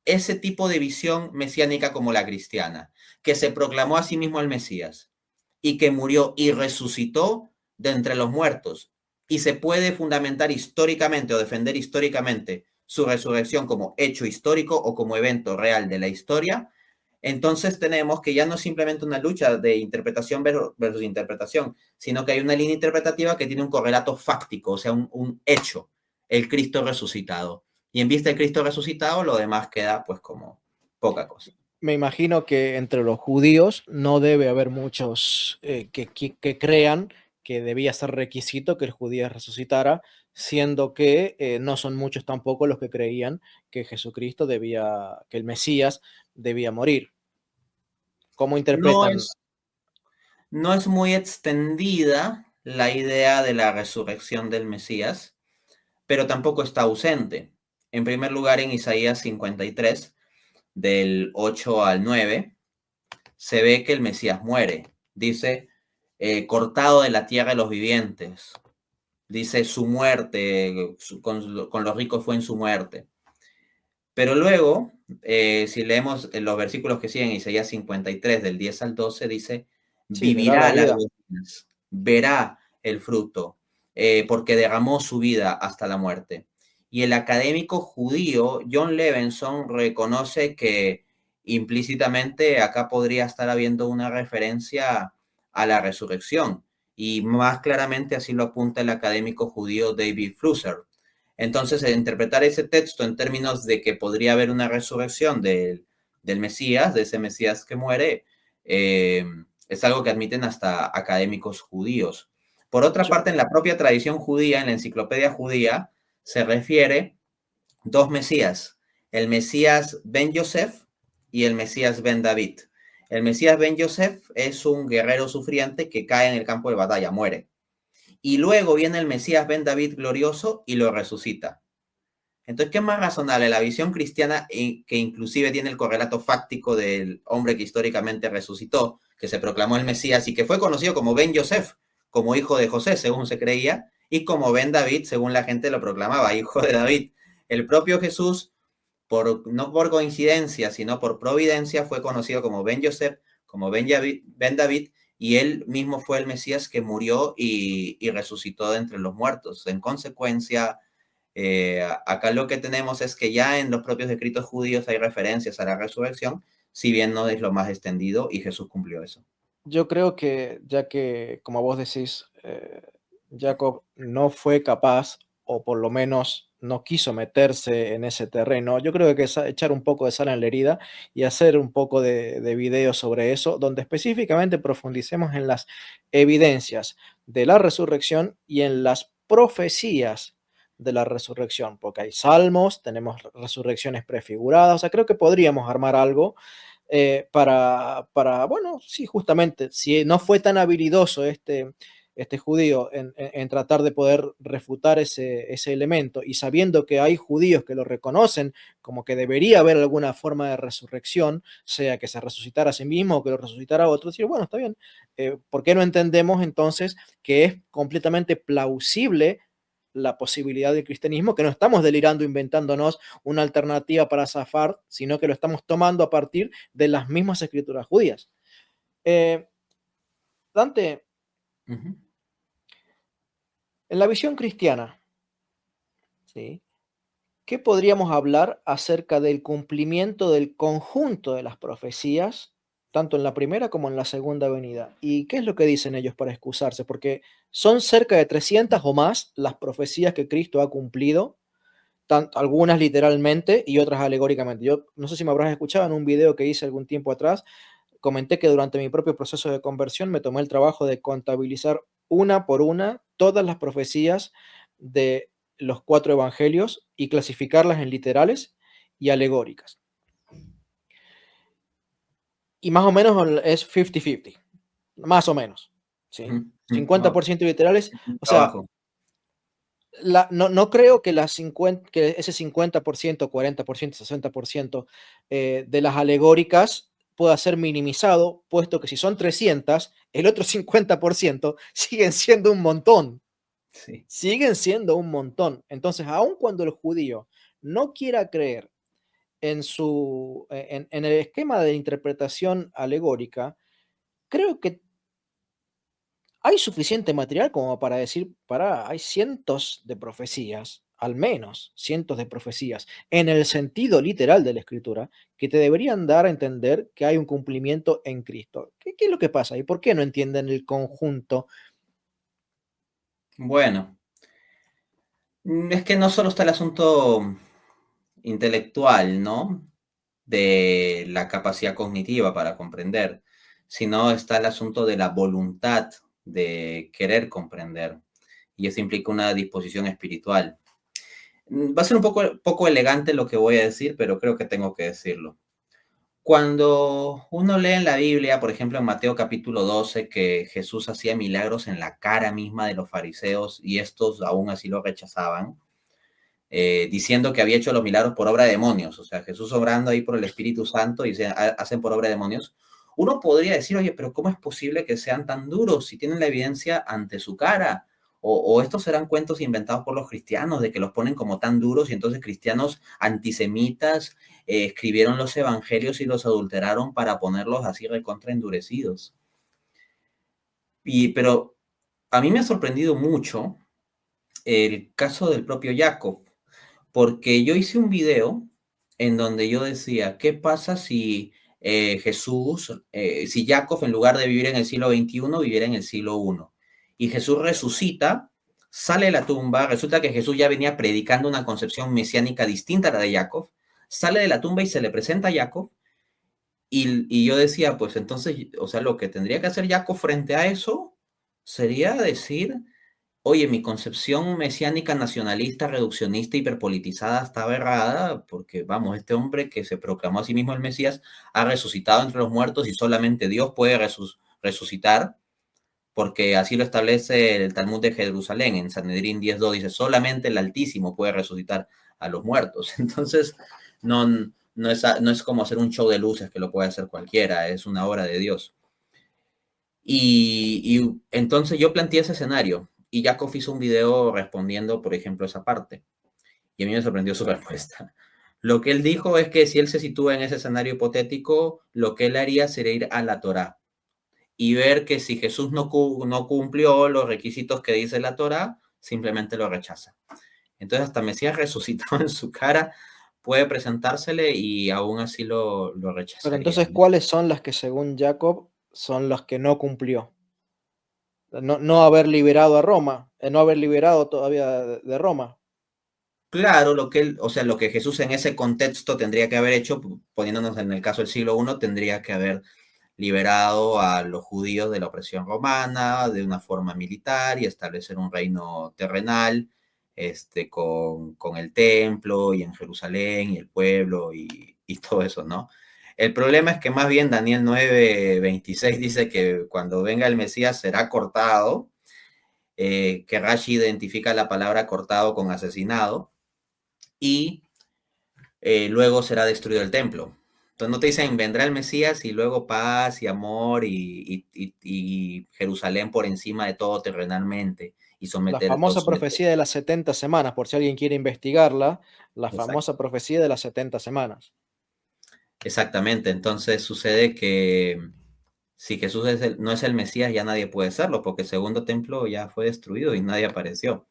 ese tipo de visión mesiánica como la cristiana, que se proclamó a sí mismo el Mesías y que murió y resucitó de entre los muertos, y se puede fundamentar históricamente o defender históricamente su resurrección como hecho histórico o como evento real de la historia, entonces tenemos que ya no es simplemente una lucha de interpretación versus interpretación, sino que hay una línea interpretativa que tiene un correlato fáctico, o sea, un hecho, el Cristo resucitado. Y en vista del Cristo resucitado, lo demás queda pues como poca cosa. Me imagino que entre los judíos no debe haber muchos que crean que debía ser requisito que el judío resucitara, siendo que no son muchos tampoco los que creían que Jesucristo debía, que el Mesías debía morir. ¿Cómo No interpretan? es, no es muy extendida la idea de la resurrección del Mesías, pero tampoco está ausente. En primer lugar, en Isaías 53, del 8 al 9, se ve que el Mesías muere. Dice, cortado de la tierra de los vivientes. Dice, su muerte, con los ricos fue en su muerte. Pero luego, si leemos los versículos que siguen, Isaías 53, del 10 al 12, dice, Sí, le da la vivirá vida. largos días, verá el fruto, porque derramó su vida hasta la muerte. Y el académico judío John Levenson reconoce que implícitamente acá podría estar habiendo una referencia a la resurrección. Y más claramente así lo apunta el académico judío David Flusser. Entonces, interpretar ese texto en términos de que podría haber una resurrección del Mesías, de ese Mesías que muere, es algo que admiten hasta académicos judíos. Por otra Yo, parte, en la propia tradición judía, en la enciclopedia judía, se refiere dos Mesías, el Mesías Ben Yosef y el Mesías Ben David. El Mesías Ben Yosef es un guerrero sufriente que cae en el campo de batalla, muere. Y luego viene el Mesías Ben David glorioso y lo resucita. Entonces, ¿qué es más razonable? La visión cristiana, que inclusive tiene el correlato fáctico del hombre que históricamente resucitó, que se proclamó el Mesías y que fue conocido como Ben Yosef, como hijo de José, según se creía, y como Ben David, según la gente lo proclamaba, hijo de David. El propio Jesús, no por coincidencia, sino por providencia, fue conocido como Ben Yosef, como Ben David, y él mismo fue el Mesías que murió y resucitó de entre los muertos. En consecuencia, acá lo que tenemos es que ya en los propios escritos judíos hay referencias a la resurrección, si bien no es lo más extendido y Jesús cumplió eso. yo creo que, ya que, como vos decís, Jacob no fue capaz, o por lo menos no quiso meterse en ese terreno, yo creo que es echar un poco de sal en la herida y hacer un poco de video sobre eso, donde específicamente profundicemos en las evidencias de la resurrección y en las profecías de la resurrección, porque hay salmos, tenemos resurrecciones prefiguradas, o sea, creo que podríamos armar algo bueno, sí, justamente, si no fue tan habilidoso este judío en tratar de poder refutar ese elemento y sabiendo que hay judíos que lo reconocen como que debería haber alguna forma de resurrección, sea que se resucitara a sí mismo o que lo resucitara a otro, decir, bueno, está bien, ¿por qué no entendemos entonces que es completamente plausible la posibilidad del cristianismo, que no estamos delirando inventándonos una alternativa para zafar, sino que lo estamos tomando a partir de las mismas escrituras judías? Eh, Dante, Uh -huh. en la visión cristiana, ¿sí? ¿Qué podríamos hablar acerca del cumplimiento del conjunto de las profecías, tanto en la primera como en la segunda venida? ¿Y qué es lo que dicen ellos para excusarse? Porque son cerca de 300 o más las profecías que Cristo ha cumplido, algunas literalmente y otras alegóricamente. Yo no sé si me habrás escuchado en un video que hice algún tiempo atrás, comenté que durante mi propio proceso de conversión me tomé el trabajo de contabilizar una por una todas las profecías de los 4 evangelios y clasificarlas en literales y alegóricas. Y más o menos es 50-50, más o menos, Uh ¿sí? -huh. Wow. 50% literales, o sea, Trabajo. no creo que, que ese 50%, 40%, 60% de las alegóricas pueda ser minimizado, puesto que si son 300, el otro 50% siguen siendo un montón. Sí. Siguen siendo un montón. Entonces, aun cuando el judío no quiera creer en el esquema de interpretación alegórica, creo que hay suficiente material como para decir, hay cientos de profecías, al menos cientos de profecías, en el sentido literal de la escritura, que te deberían dar a entender que hay un cumplimiento en Cristo. ¿Qué es lo que pasa? ¿Y por qué no entienden el conjunto? Bueno, es que no solo está el asunto intelectual, ¿no? De la capacidad cognitiva para comprender, sino está el asunto de la voluntad de querer comprender. Y eso implica una disposición espiritual. Va a ser un poco elegante lo que voy a decir, pero creo que tengo que decirlo. Cuando uno lee en la Biblia, por ejemplo en Mateo capítulo 12, que Jesús hacía milagros en la cara misma de los fariseos y estos aún así lo rechazaban, diciendo que había hecho los milagros por obra de demonios, o sea, Jesús obrando ahí por el Espíritu Santo y se hacen por obra de demonios, uno podría decir, oye, pero ¿cómo es posible que sean tan duros si tienen la evidencia ante su cara? O estos serán cuentos inventados por los cristianos, de que los ponen como tan duros y entonces cristianos antisemitas escribieron los evangelios y los adulteraron para ponerlos así recontra endurecidos. Pero a mí me ha sorprendido mucho el caso del propio Jacob, porque yo hice un video en donde yo decía, ¿qué pasa si si Jacob en lugar de vivir en el siglo XXI, viviera en el siglo I? Y Jesús resucita, sale de la tumba, resulta que Jesús ya venía predicando una concepción mesiánica distinta a la de Jacob, sale de la tumba y se le presenta a Jacob, y yo decía, pues entonces, o sea, lo que tendría que hacer Jacob frente a eso sería decir, oye, mi concepción mesiánica nacionalista, reduccionista, hiperpolitizada está aberrada, porque vamos, este hombre que se proclamó a sí mismo el Mesías ha resucitado entre los muertos y solamente Dios puede resucitar, porque así lo establece el Talmud de Jerusalén, en Sanedrín 10.2 dice, solamente el Altísimo puede resucitar a los muertos. Entonces, no es como hacer un show de luces que lo puede hacer cualquiera, es una obra de Dios. Y entonces yo planteé ese escenario y Jacob hizo un video respondiendo, por ejemplo, esa parte. Y a mí me sorprendió su respuesta. Lo que él dijo es que si él se sitúa en ese escenario hipotético, lo que él haría sería ir a la Torá y ver que si Jesús no cumplió los requisitos que dice la Torá, simplemente lo rechaza. Entonces hasta Mesías resucitado en su cara puede presentársele y aún así lo Pero rechazaría, entonces, ¿no? ¿cuáles son las que según Jacob son las que no cumplió? No haber liberado a Roma, no haber liberado todavía de Roma. Claro, o sea, lo que Jesús en ese contexto tendría que haber hecho, poniéndonos en el caso del siglo I, tendría que haber liberado a los judíos de la opresión romana de una forma militar y establecer un reino terrenal, con el templo y en Jerusalén y el pueblo y todo eso, ¿no? El problema es que más bien Daniel 9:26 dice que cuando venga el Mesías será cortado, que Rashi identifica la palabra cortado con asesinado, y luego será destruido el templo. Entonces no te dicen, vendrá el Mesías y luego paz y amor y Jerusalén por encima de todo terrenalmente y La someter todo. famosa profecía de las 70 semanas, por si alguien quiere investigarla, la Exacto. famosa profecía de las 70 semanas. Exactamente. Entonces sucede que si Jesús no es el Mesías, ya nadie puede serlo, porque el segundo templo ya fue destruido y nadie apareció.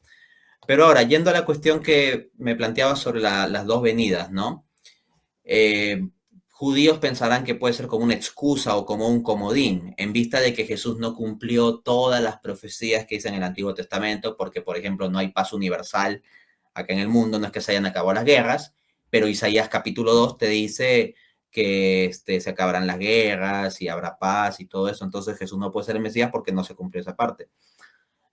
Pero ahora, yendo a la cuestión que me planteaba sobre las dos venidas, ¿no? Judíos pensarán que puede ser como una excusa o como un comodín, en vista de que Jesús no cumplió todas las profecías que dice en el Antiguo Testamento, porque, por ejemplo, no hay paz universal acá en el mundo, no es que se hayan acabado las guerras, pero Isaías capítulo 2 te dice que se acabarán las guerras y habrá paz y todo eso, entonces Jesús no puede ser el Mesías porque no se cumplió esa parte.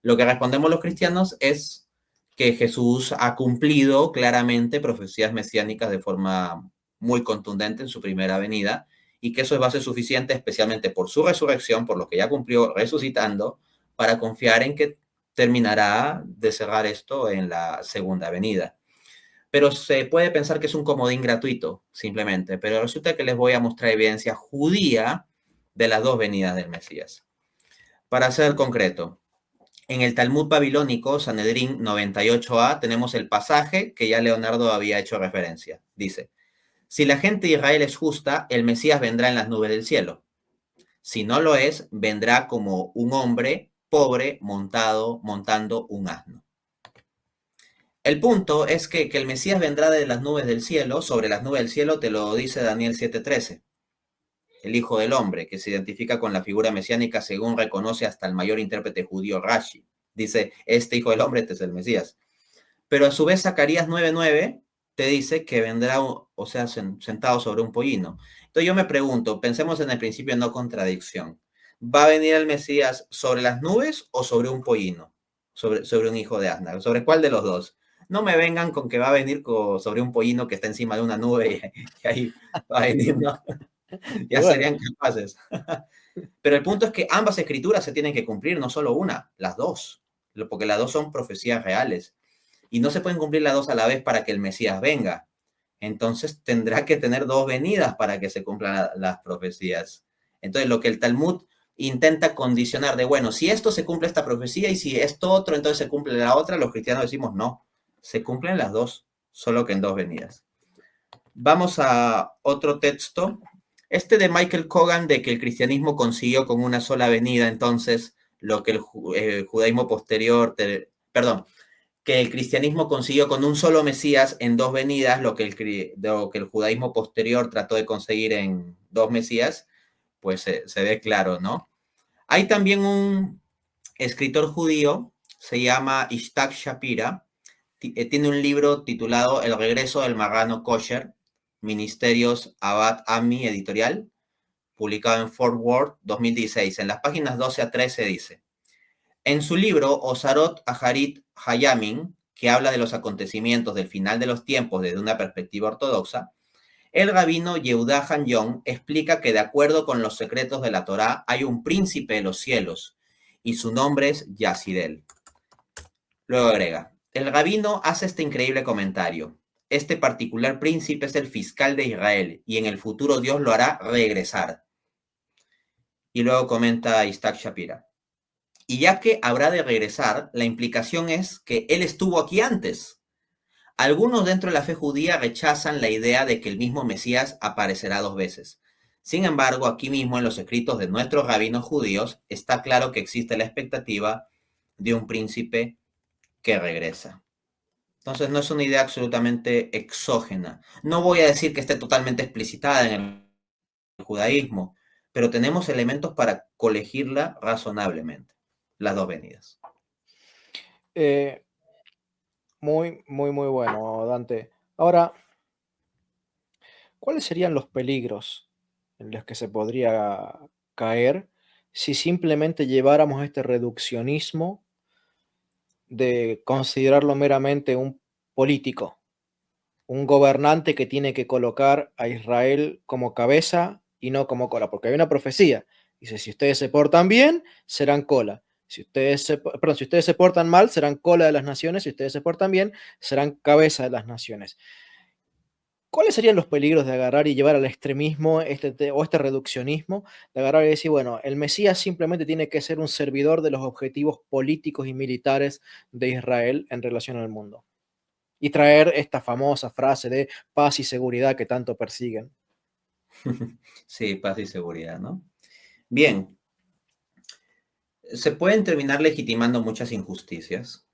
Lo que respondemos los cristianos es que Jesús ha cumplido claramente profecías mesiánicas de forma muy contundente en su primera venida y que eso es base suficiente, especialmente por su resurrección, por lo que ya cumplió resucitando, para confiar en que terminará de cerrar esto en la segunda venida. Pero se puede pensar que es un comodín gratuito, simplemente, pero resulta que les voy a mostrar evidencia judía de las dos venidas del Mesías. Para ser concreto, en el Talmud babilónico, Sanedrín 98a, tenemos el pasaje que ya Leonardo había hecho referencia. Dice, si la gente de Israel es justa, el Mesías vendrá en las nubes del cielo. Si no lo es, vendrá como un hombre pobre montando un asno. El punto es que el Mesías vendrá de las nubes del cielo, sobre las nubes del cielo te lo dice Daniel 7:13. El Hijo del Hombre, que se identifica con la figura mesiánica según reconoce hasta el mayor intérprete judío Rashi. Dice, este Hijo del Hombre, este es el Mesías. Pero a su vez Zacarías 9:9 te dice que vendrá, o sea, sentado sobre un pollino. Entonces yo me pregunto, pensemos en el principio de no contradicción. ¿Va a venir el Mesías sobre las nubes o sobre un pollino? Sobre un hijo de asna. ¿Sobre cuál de los dos? No me vengan con que va a venir sobre un pollino que está encima de una nube y ahí va a venir, ¿no? Y Ya bueno, serían capaces. Pero el punto es que ambas escrituras se tienen que cumplir, no solo una, las dos, porque las dos son profecías reales. Y no se pueden cumplir las dos a la vez para que el Mesías venga. Entonces tendrá que tener dos venidas para que se cumplan las profecías. Entonces lo que el Talmud intenta condicionar de, bueno, si esto se cumple esta profecía y si esto otro, entonces se cumple la otra. Los cristianos decimos no, se cumplen las dos, solo que en dos venidas. Vamos a otro texto, este de Michael Cogan, de que el cristianismo consiguió con una sola venida, entonces, lo que el judaísmo posterior, perdón, que el cristianismo consiguió con un solo Mesías en dos venidas, lo que el judaísmo posterior trató de conseguir en dos Mesías, pues se ve claro, ¿no? Hay también un escritor judío, se llama Ishtak Shapira, tiene un libro titulado El regreso del marrano kosher, Ministerios Abad Ami Editorial, publicado en Fort Worth 2016. En las páginas 12 a 13 dice, en su libro Osarot Aharit Hayamin, que habla de los acontecimientos del final de los tiempos desde una perspectiva ortodoxa, el rabino Yehuda Han-Yong explica que de acuerdo con los secretos de la Torá hay un príncipe de los cielos y su nombre es Yasidel. Luego agrega, el rabino hace este increíble comentario. Este particular príncipe es el fiscal de Israel y en el futuro Dios lo hará regresar. Y luego comenta Ishtak Shapira. Y ya que habrá de regresar, la implicación es que él estuvo aquí antes. Algunos dentro de la fe judía rechazan la idea de que el mismo Mesías aparecerá dos veces. Sin embargo, aquí mismo en los escritos de nuestros rabinos judíos está claro que existe la expectativa de un príncipe que regresa. Entonces no es una idea absolutamente exógena. No voy a decir que esté totalmente explicitada en el judaísmo, pero tenemos elementos para colegirla razonablemente, las dos venidas. Muy, muy, muy bueno, Dante. Ahora, ¿cuáles serían los peligros en los que se podría caer si simplemente lleváramos este reduccionismo de considerarlo meramente un político, un gobernante que tiene que colocar a Israel como cabeza y no como cola? Porque hay una profecía. Dice, si ustedes se portan bien, serán cola. Si si ustedes se portan mal, serán cola de las naciones. Si ustedes se portan bien, serán cabeza de las naciones. ¿Cuáles serían los peligros de agarrar y llevar al extremismo o este reduccionismo? De agarrar y decir, bueno, el Mesías simplemente tiene que ser un servidor de los objetivos políticos y militares de Israel en relación al mundo. Y traer esta famosa frase de paz y seguridad que tanto persiguen. Sí, paz y seguridad, ¿no? Bien, se pueden terminar legitimando muchas injusticias,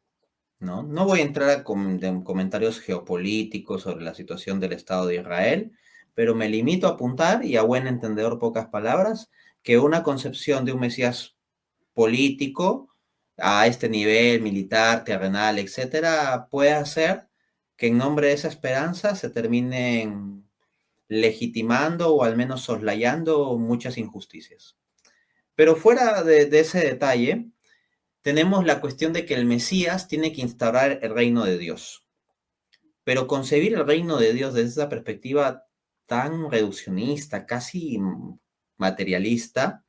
¿no? No voy a entrar a comentarios geopolíticos sobre la situación del Estado de Israel, pero me limito a apuntar, y a buen entendedor pocas palabras, que una concepción de un Mesías político a este nivel militar, terrenal, etcétera, puede hacer que en nombre de esa esperanza se terminen legitimando o al menos soslayando muchas injusticias. Pero fuera de ese detalle, tenemos la cuestión de que el Mesías tiene que instaurar el reino de Dios. Pero concebir el reino de Dios desde esa perspectiva tan reduccionista, casi materialista,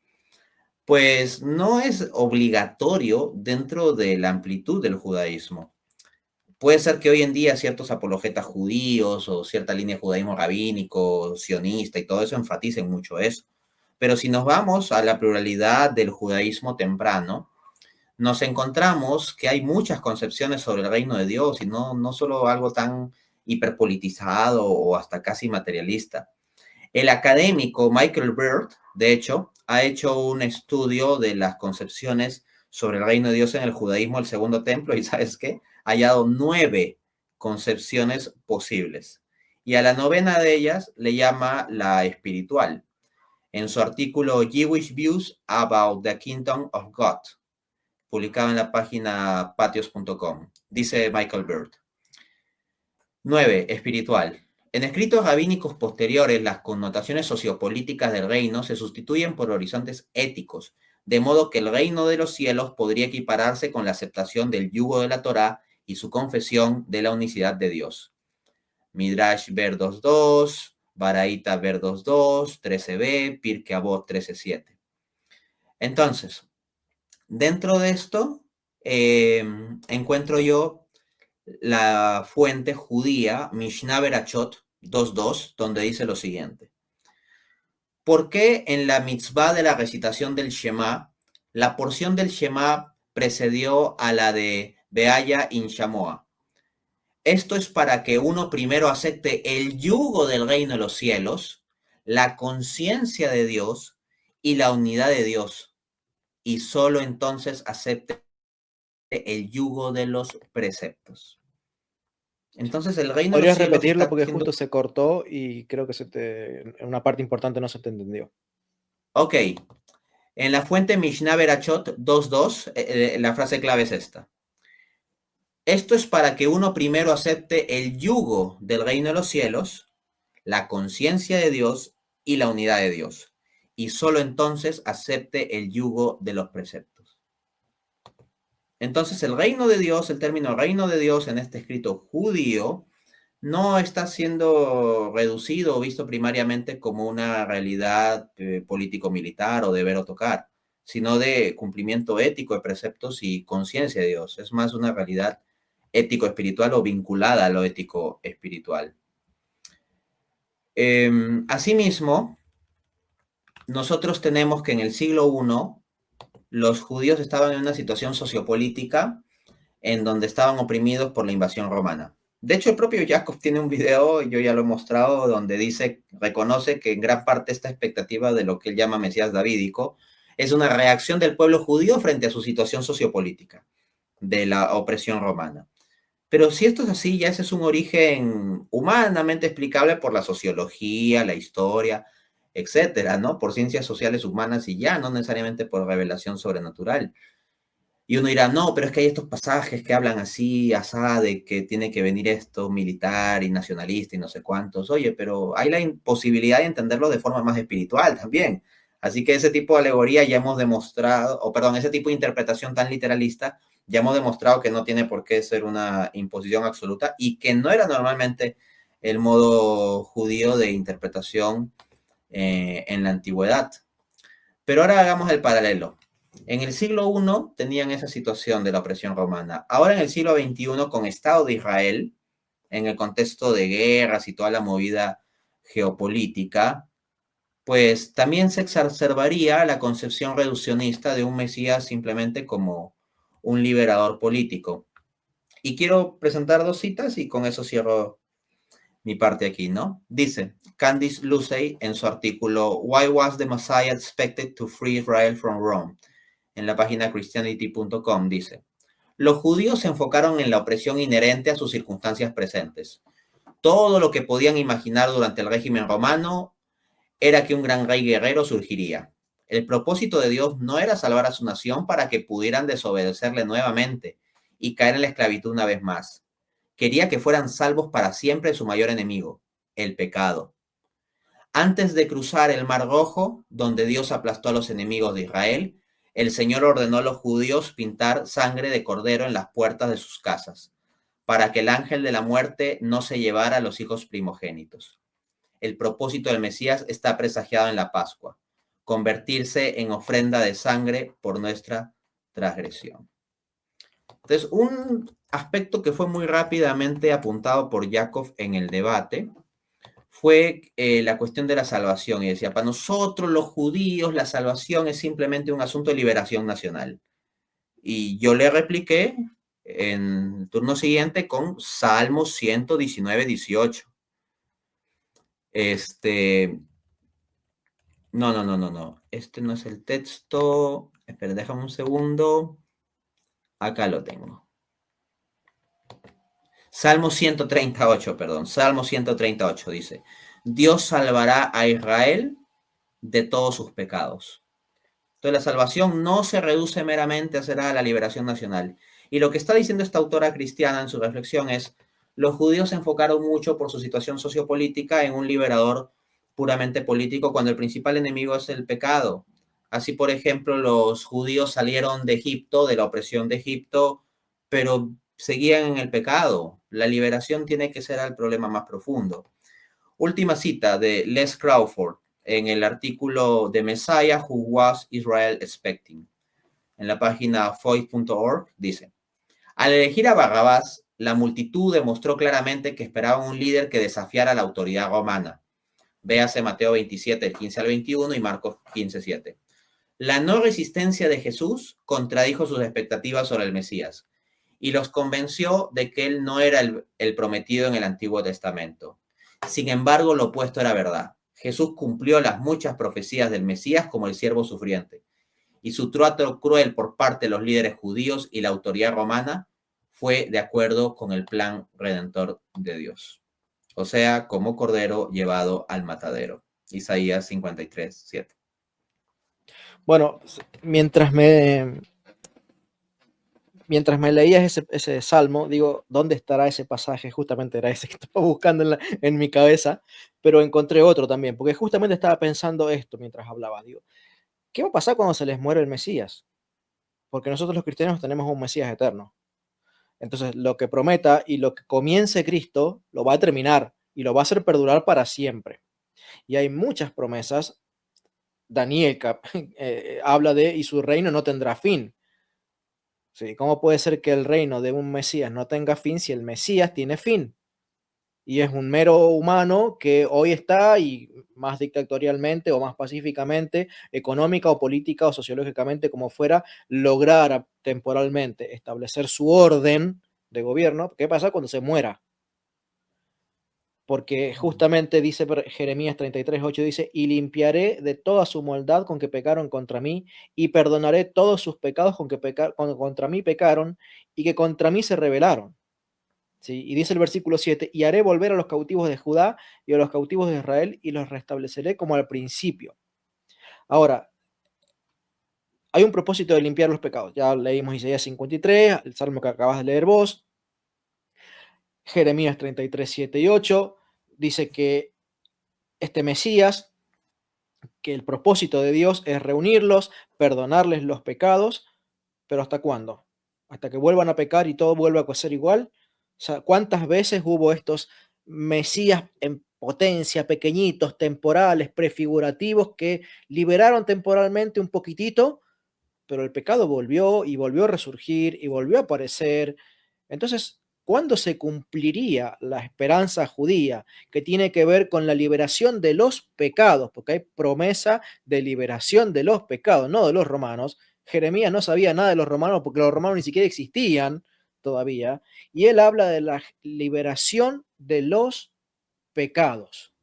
pues no es obligatorio dentro de la amplitud del judaísmo. Puede ser que hoy en día ciertos apologetas judíos o cierta línea de judaísmo rabínico, sionista y todo eso enfaticen mucho eso. Pero si nos vamos a la pluralidad del judaísmo temprano, nos encontramos que hay muchas concepciones sobre el reino de Dios y no solo algo tan hiperpolitizado o hasta casi materialista. El académico Michael Bird, de hecho, ha hecho un estudio de las concepciones sobre el reino de Dios en el judaísmo, el segundo templo, y ¿sabes qué? Ha hallado 9 concepciones posibles. Y a la novena de ellas le llama la espiritual, en su artículo Jewish Views About the Kingdom of God, publicado en la página patios.com. Dice Michael Bird. 9. Espiritual. En escritos rabínicos posteriores, las connotaciones sociopolíticas del reino se sustituyen por horizontes éticos, de modo que el reino de los cielos podría equipararse con la aceptación del yugo de la Torá y su confesión de la unicidad de Dios. Midrash Ver 2.2, Baraita Ver 2.2, 13b, Pirkei Avot 13.7. Entonces, dentro de esto, encuentro yo la fuente judía Mishnah Berachot 2.2, donde dice lo siguiente. ¿Por qué en la mitzvah de la recitación del Shema, la porción del Shema precedió a la de Beaya in Shamoa? Esto es para que uno primero acepte el yugo del reino de los cielos, la conciencia de Dios y la unidad de Dios, y solo entonces acepte el yugo de los preceptos. Entonces el reino de los ¿Podrías cielos repetirlo? está Porque siendo... justo se cortó y creo que en una parte importante no se te entendió. Ok, en la fuente Mishnah Berachot 2.2, la frase clave es esta. Esto es para que uno primero acepte el yugo del reino de los cielos, la conciencia de Dios y la unidad de Dios. Y solo entonces acepte el yugo de los preceptos. Entonces el reino de Dios, el término reino de Dios en este escrito judío, no está siendo reducido o visto primariamente como una realidad político-militar o de ver o tocar, sino de cumplimiento ético de preceptos y conciencia de Dios. Es más una realidad ético-espiritual o vinculada a lo ético-espiritual. Asimismo, nosotros tenemos que en el siglo I los judíos estaban en una situación sociopolítica en donde estaban oprimidos por la invasión romana. De hecho, el propio Jacob tiene un video, yo ya lo he mostrado, donde reconoce que en gran parte esta expectativa de lo que él llama Mesías davídico es una reacción del pueblo judío frente a su situación sociopolítica de la opresión romana. Pero si esto es así, ya ese es un origen humanamente explicable por la sociología, la historia, etcétera, ¿no? Por ciencias sociales humanas y ya, no necesariamente por revelación sobrenatural. Y uno dirá, no, pero es que hay estos pasajes que hablan así, asá, de que tiene que venir esto militar y nacionalista y no sé cuántos. Oye, pero hay la imposibilidad de entenderlo de forma más espiritual también. Así que ese tipo de alegoría ya hemos demostrado, o perdón, ese tipo de interpretación tan literalista, ya hemos demostrado que no tiene por qué ser una imposición absoluta y que no era normalmente el modo judío de interpretación en la antigüedad. Pero ahora hagamos el paralelo. En el siglo I tenían esa situación de la opresión romana. Ahora en el siglo XXI, con Estado de Israel, en el contexto de guerras y toda la movida geopolítica, pues también se exacerbaría la concepción reduccionista de un Mesías simplemente como un liberador político. Y quiero presentar dos citas y con eso cierro mi parte aquí, ¿no? Dice Candice Lucey en su artículo Why was the Messiah expected to free Israel from Rome? En la página christianity.com dice, los judíos se enfocaron en la opresión inherente a sus circunstancias presentes. Todo lo que podían imaginar durante el régimen romano era que un gran rey guerrero surgiría. El propósito de Dios no era salvar a su nación para que pudieran desobedecerle nuevamente y caer en la esclavitud una vez más. Quería que fueran salvos para siempre de su mayor enemigo, el pecado. Antes de cruzar el Mar Rojo, donde Dios aplastó a los enemigos de Israel, el Señor ordenó a los judíos pintar sangre de cordero en las puertas de sus casas, para que el ángel de la muerte no se llevara a los hijos primogénitos. El propósito del Mesías está presagiado en la Pascua, convertirse en ofrenda de sangre por nuestra transgresión. Entonces, un aspecto que fue muy rápidamente apuntado por Jacob en el debate fue la cuestión de la salvación. Y decía, para nosotros los judíos la salvación es simplemente un asunto de liberación nacional. Y yo le repliqué en el turno siguiente con Salmo 119, 18. No. Este no es el texto. Espera, déjame un segundo. Acá lo tengo. Salmo 138, perdón. Salmo 138 dice, Dios salvará a Israel de todos sus pecados. Entonces la salvación no se reduce meramente a ser la liberación nacional. Y lo que está diciendo esta autora cristiana en su reflexión es, los judíos se enfocaron mucho por su situación sociopolítica en un liberador puramente político cuando el principal enemigo es el pecado. Así, por ejemplo, los judíos salieron de Egipto, de la opresión de Egipto, pero seguían en el pecado. La liberación tiene que ser el problema más profundo. Última cita de Les Crawford en el artículo The Messiah Who Was Israel Expecting. En la página foy.org dice, al elegir a Barrabás, la multitud demostró claramente que esperaban un líder que desafiara la autoridad romana. Véase Mateo 27, del 15 al 21 y Marcos 15, 7. La no resistencia de Jesús contradijo sus expectativas sobre el Mesías y los convenció de que él no era el prometido en el Antiguo Testamento. Sin embargo, lo opuesto era verdad. Jesús cumplió las muchas profecías del Mesías como el siervo sufriente, y su trato cruel por parte de los líderes judíos y la autoridad romana fue de acuerdo con el plan redentor de Dios. O sea, como cordero llevado al matadero. Isaías 53, 7. Bueno, mientras me leías ese salmo, digo, ¿dónde estará ese pasaje? Justamente era ese que estaba buscando en mi cabeza, pero encontré otro también, porque justamente estaba pensando esto mientras hablaba. Digo, ¿qué va a pasar cuando se les muere el Mesías? Porque nosotros los cristianos tenemos un Mesías eterno. Entonces, lo que prometa y lo que comience Cristo, lo va a terminar y lo va a hacer perdurar para siempre. Y hay muchas promesas. Daniel habla de, y su reino no tendrá fin. ¿Sí? ¿Cómo puede ser que el reino de un Mesías no tenga fin si el Mesías tiene fin? Y es un mero humano que hoy está, y más dictatorialmente o más pacíficamente, económica o política o sociológicamente, como fuera, lograr temporalmente establecer su orden de gobierno. ¿Qué pasa cuando se muera? Porque justamente dice Jeremías 33:8, dice, y limpiaré de toda su maldad con que pecaron contra mí, y perdonaré todos sus pecados con que contra mí pecaron, y que contra mí se rebelaron. ¿Sí? Y dice el versículo 7, y haré volver a los cautivos de Judá y a los cautivos de Israel, y los restableceré como al principio. Ahora, hay un propósito de limpiar los pecados. Ya leímos Isaías 53, el salmo que acabas de leer vos, Jeremías 33, 7 y 8, dice que este Mesías, que el propósito de Dios es reunirlos, perdonarles los pecados, pero ¿hasta cuándo? ¿Hasta que vuelvan a pecar y todo vuelva a ser igual? O sea, ¿cuántas veces hubo estos Mesías en potencia, pequeñitos, temporales, prefigurativos, que liberaron temporalmente un poquitito, pero el pecado volvió y volvió a resurgir y volvió a aparecer? Entonces, ¿cuándo se cumpliría la esperanza judía que tiene que ver con la liberación de los pecados? Porque hay promesa de liberación de los pecados, no de los romanos. Jeremías no sabía nada de los romanos porque los romanos ni siquiera existían todavía. Y él habla de la liberación de los pecados.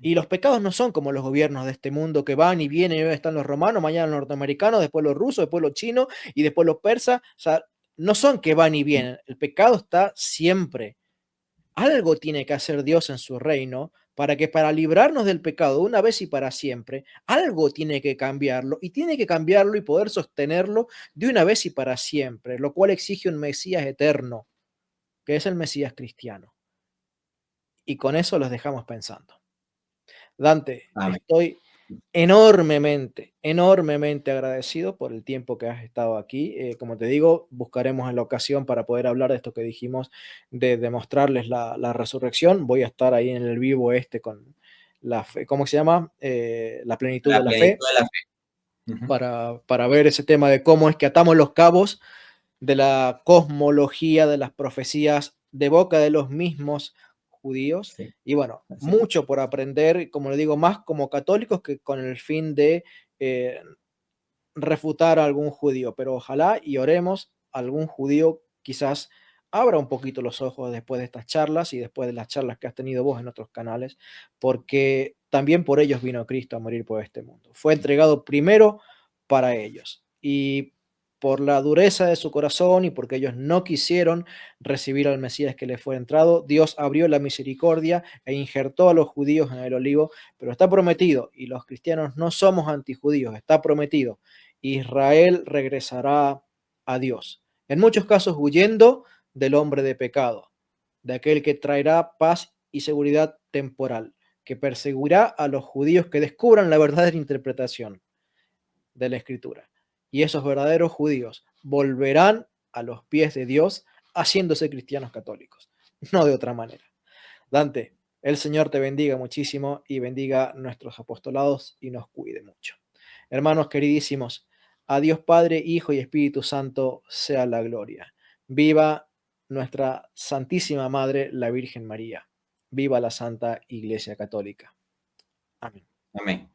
Y los pecados no son como los gobiernos de este mundo que van y vienen, y hoy están los romanos, mañana los norteamericanos, después los rusos, después los chinos y después los persas. O sea, no son que van y vienen, el pecado está siempre. Algo tiene que hacer Dios en su reino para librarnos del pecado una vez y para siempre, algo tiene que cambiarlo, y tiene que cambiarlo y poder sostenerlo de una vez y para siempre, lo cual exige un Mesías eterno, que es el Mesías cristiano. Y con eso los dejamos pensando. Dante, Amén. estoy enormemente, enormemente agradecido por el tiempo que has estado aquí. Como te digo, buscaremos en la ocasión para poder hablar de esto que dijimos, de demostrarles la resurrección. Voy a estar ahí en el vivo con la fe, ¿cómo se llama? La plenitud de La la fe, plenitud de la fe. Uh-huh. para ver ese tema de cómo es que atamos los cabos de la cosmología de las profecías de boca de los mismos judíos. Sí, Y bueno, así. mucho por aprender, como le digo, más como católicos que con el fin de refutar a algún judío, pero ojalá y oremos, algún judío quizás abra un poquito los ojos después de estas charlas y después de las charlas que has tenido vos en otros canales, porque también por ellos vino Cristo a morir por este mundo. Fue entregado primero para ellos, y por la dureza de su corazón y porque ellos no quisieron recibir al Mesías que les fue entrado, Dios abrió la misericordia e injertó a los judíos en el olivo. Pero está prometido, y los cristianos no somos antijudíos, está prometido: Israel regresará a Dios, en muchos casos huyendo del hombre de pecado, de aquel que traerá paz y seguridad temporal, que perseguirá a los judíos que descubran la verdadera interpretación de la Escritura. Y esos verdaderos judíos volverán a los pies de Dios haciéndose cristianos católicos, no de otra manera. Dante, el Señor te bendiga muchísimo y bendiga nuestros apostolados y nos cuide mucho. Hermanos queridísimos, a Dios Padre, Hijo y Espíritu Santo sea la gloria. Viva nuestra Santísima Madre, la Virgen María. Viva la Santa Iglesia Católica. Amén. Amén.